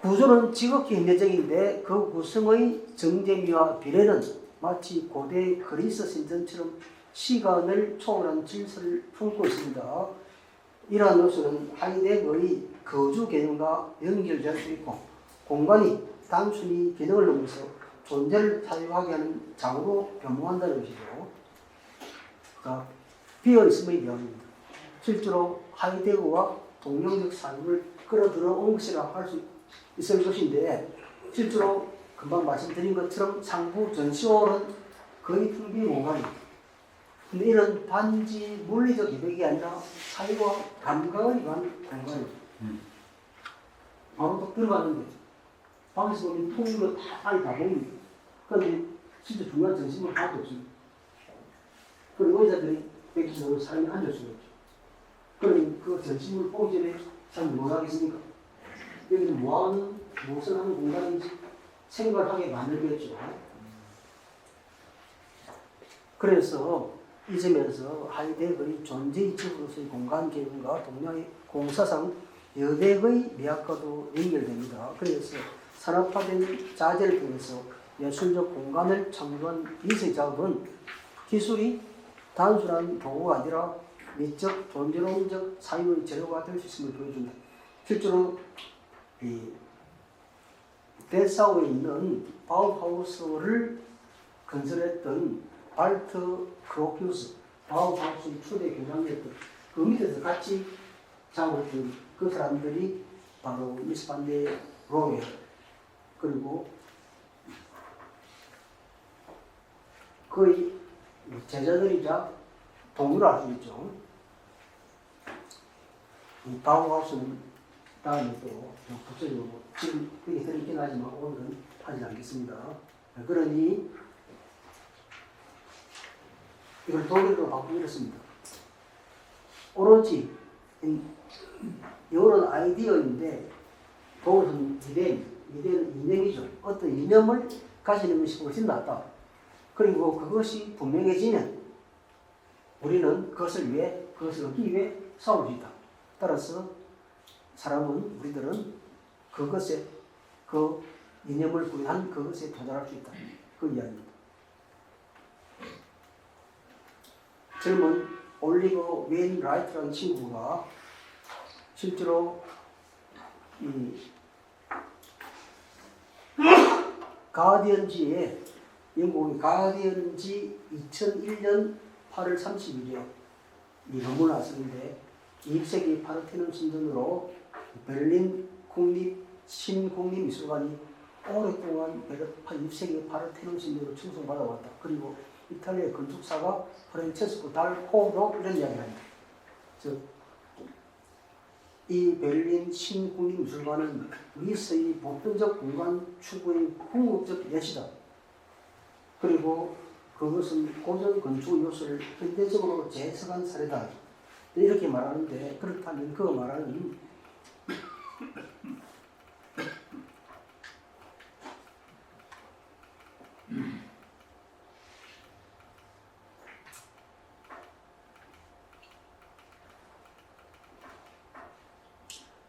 구조는 지극히 현대적인데 그 구성의 정제미와 비례는 마치 고대 그리스 신전처럼 시간을 초월한 질서를 품고 있습니다. 이러한 요소는 하이데거의 거주 개념과 연결될 수 있고 공간이 단순히 기능을 넘어서 존재를 사유하게 하는 장으로 변모한다는 것이죠. 그러니까 비어있음의 명입니다. 실제로 하이데거와 동명적 사유를 끌어들여 온 것이라 할 수 있을 것인데 실제로 금방 말씀드린 것처럼 상부 전시홀은 거의 텅빈 공간입니다. 근데 이런 단지 물리적 여백이 아니라 사유와 감각을 위한 공간입니다. 바로 딱 들어가는데 방에서 보면 통으로 다 안이 다 보입니다. 그런데 진짜 중요한 전시물 하나도 없습니다. 그리고 의사들이 백기적으로 사람이 앉을 수가 없죠. 그러면 그 전시물 보기 전에 사람이 뭘 하겠습니까? 여기는 뭐하는, 무엇을 하는 공간인지 생각을 하게 만들겠죠. 그래서 이 점에서 하이데거의 존재의 집으로서의 공간 개념과 동양의 공사상 여백의 미학과도 연결됩니다. 그래서 산업화된 자재를 통해서 예술적 공간을 창조한 미술 작업은 기술이 단순한 도구가 아니라 미적, 존재론적 사유의 재료가 될 수 있음을 보여준다. 실제로 이 데사우에 있는 바우하우스를 건설했던 발트 크로큐스, 바우하우스의 초대 교장이었던 그 밑에서 같이 작업했던 그 사람들이 바로 미스반데 로웨 그리고 그의 제자들이자 동료라 할 수 있죠. 이 바우하우스는 다음에 또 구체적으로 지금 여기 들있긴 하지만 오늘은 하지 않겠습니다. 그러니 이걸 독일어로 바꾸고 이렇습니다. 오로지 영어로는 아이디어인데 독일어는 이데는 이념이죠. 어떤 이념을 가지는 것이 훨씬 낫다. 그리고 그것이 분명해지면 우리는 그것을 얻기 위해 싸울 수 있다. 따라서 우리들은 그것에, 그 이념을 구현한 그것에 도달할 수 있다. 그 이야기입니다. 젊은 올리버 웨인 라이트라는 친구가 실제로 이 가디언지에 영국의 가디언지 2001년 8월 30일에 이 논문을 왔었는데 20세기 파르테논 신전으로 베를린 신국립미술관이 오랫동안 20세기 파르테논 신전으로 충성받아왔다. 그리고 이탈리아의 건축사가 프란체스코 달코도 이런 이야기를 합니다. 즉, 이 베를린 신국립미술관은 그리스의 보편적 공간 추구의 궁극적 예시다. 그리고 그것은 고전 건축 요소를 현대적으로 재해석한 사례다. 이렇게 말하는데, 그렇다면 그 말하는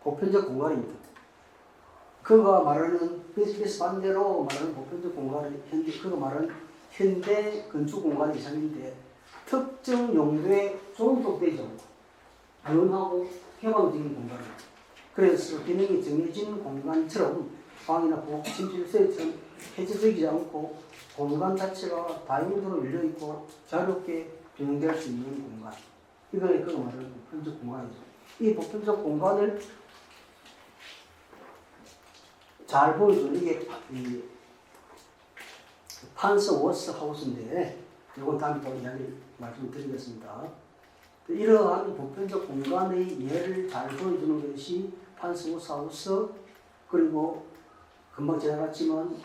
보편적 공간입니다. 그가 말하는 그래서 반대로 말하는 보편적 공간은 그가 말하는 현대 건축 공간의 이상인데 특정 용도에 종속되지 않고 유연하고 개방적인 공간입니다. 그래서 기능이 정해진 공간처럼 방이나 부엌, 침실처럼 폐쇄적이지 않고 공간 자체가 다용도로 열려있고 자유롭게 변형될 수 있는 공간. 이거는 그가 말하는 보편적 공간이죠. 이 보편적 공간을 잘 보여주는 이게 판서 워스 하우스인데 이건 다음에 또 이야기 말씀드리겠습니다. 이러한 보편적 공간의 예를 잘 보여주는 것이 판서 워스 하우스 그리고 금방 지나갔지만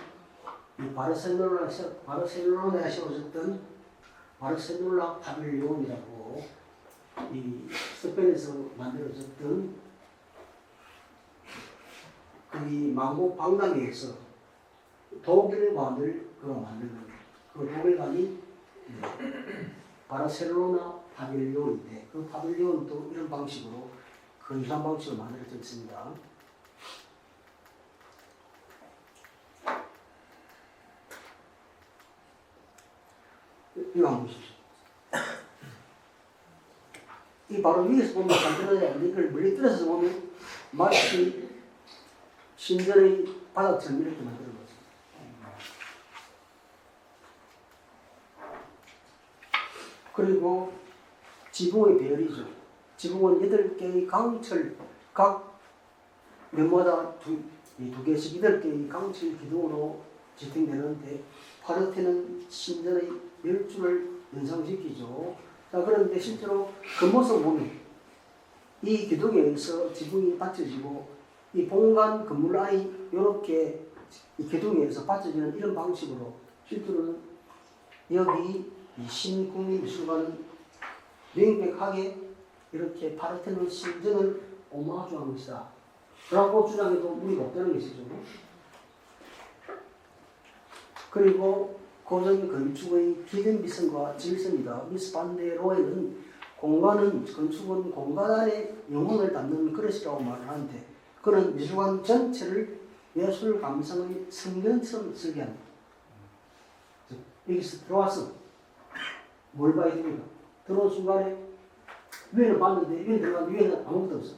이 바르셀로나에 세워졌던 바르셀로나 파빌리온이라고 이 스페인에서 만들어졌던 이 망고 박람회에서 독일관을 만든 그 독일관이 바르셀로나 파빌리온인데 그 파빌리온도 이런 방식으로 근사한 방식으로 만들어졌습니다. 이거 한번 보십시오. 이 바로 위에서 보면 만들어졌는데 이걸 멀리 떨어져서 보면 마치 신전의 바닥처럼 이렇게 만드는 거죠. 그리고 지붕의 배열이죠. 지붕은 8개의 강철, 각 면마다 두 개씩 8개의 강철 기둥으로 지탱되는데 파르테논 신전의 멸주를 연상시키죠. 자, 그런데 실제로 겉모습 보면 이 기둥에 의해서 지붕이 받쳐지고 이 본관 건물 안이 이렇게 이 기둥에 의해서 받쳐지는 이런 방식으로 실제로는 여기 이 신국립미술관은 명백하게 이렇게 파르테논 신전을 오마주한 것이다 라고 주장해도 무리가 없다는 것이죠. 그리고 고전 건축의 기본 미성과 질서입니다. 미스 반데로에는 공간은 건축은 공간 안에 영혼을 담는 그릇이라고 말을 하는데 그는 미술관 전체를 예술 감성의 성전처럼 설계합니다. 여기서 들어와서 뭘 봐야 됩니까? 들어온 순간에 위에는 봤는데 위에 들어가면 위에는 아무것도 없어.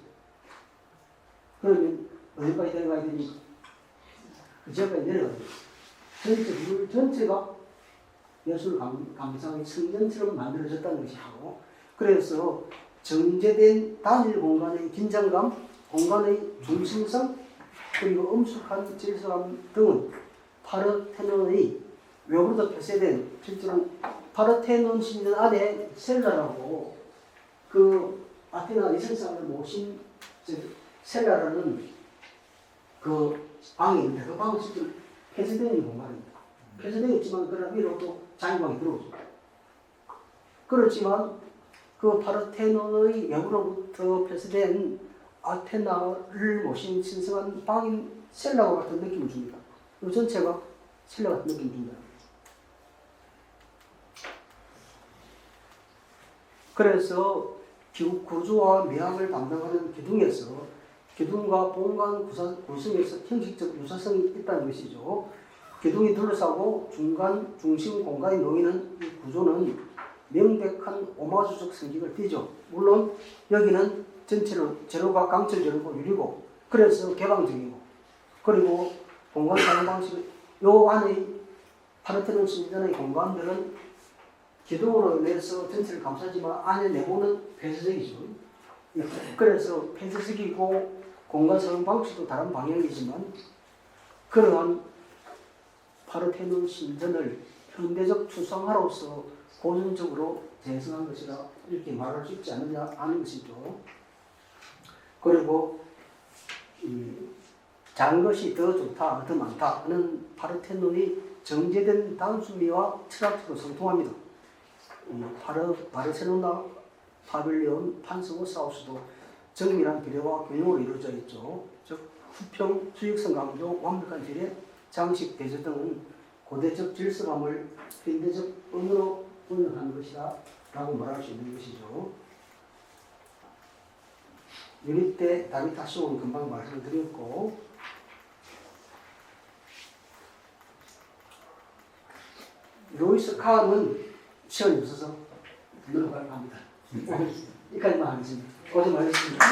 그러면 어디까지 내려가야 됩니까? 그 지역까지 내려가야 됩니다. 물 전체가 예술 감상의 성전처럼 만들어졌다는 것이고 그래서 정제된 단일 공간의 긴장감, 공간의 중심성, 그리고 엄숙한 질서감 등은 파르테논의 외부로 표세된 실제로 파르테논 신전 안에 셀라라고 그 아테나 리센상을 모신 셀라라는 그 방이 있는데 그 방은 실제로 폐쇄되어 있는 공간입니다. 폐쇄되어 있지만 그런 위로도 자유방이 들어오죠. 그렇지만 그 파르테논의 외부로부터 폐쇄된 아테나를 모신 신성한 방인 셀라와 같은 느낌을 줍니다. 이 전체가 셀라 같은 느낌을 줍니다. 그래서 구조와 미학을 담당하는 기둥에서 기둥과 본관 구성에서 형식적 유사성이 있다는 것이죠. 기둥이 둘러싸고 중심 공간이 놓이는 이 구조는 명백한 오마주적 성격을 띠죠. 물론 여기는 전체로 제로가 강철 제로고 유리고 그래서 개방적이고 그리고 공간 사용 방식 요 안에 파르테논 신전의 공간들은 기둥으로 인해서 전체를 감싸지만 안에 내부는 폐쇄적이죠. 그래서 폐쇄적이고 공간 사용 방식도 다른 방향이지만 그러한 파르테논 신전을 현대적 추상화로서 고전적으로 재생한 것이라 이렇게 말할 수 있지 않느냐 하는 것이죠. 그리고 작은 것이 더 좋다, 더 많다 하는 파르테논이 정제된 단순미와 철학적으로 성통합니다. 바르셀로나, 파빌리온, 판서고 사우스도 정밀한 비례와 균형으로 이루어져 있죠. 즉 수평, 수익성 강조, 완벽한 비례, 장식, 대조 등은 고대적 질서감을 현대적 언어로 번역한 것이다 라고 말할 수 있는 것이죠. 유닛 때 다비타시온 금방 말씀드렸고, 로이스 칸은 시간이 없어서 넘어가려고 합니다. 여기까지만 하겠습니다. 고생 많으셨습니다.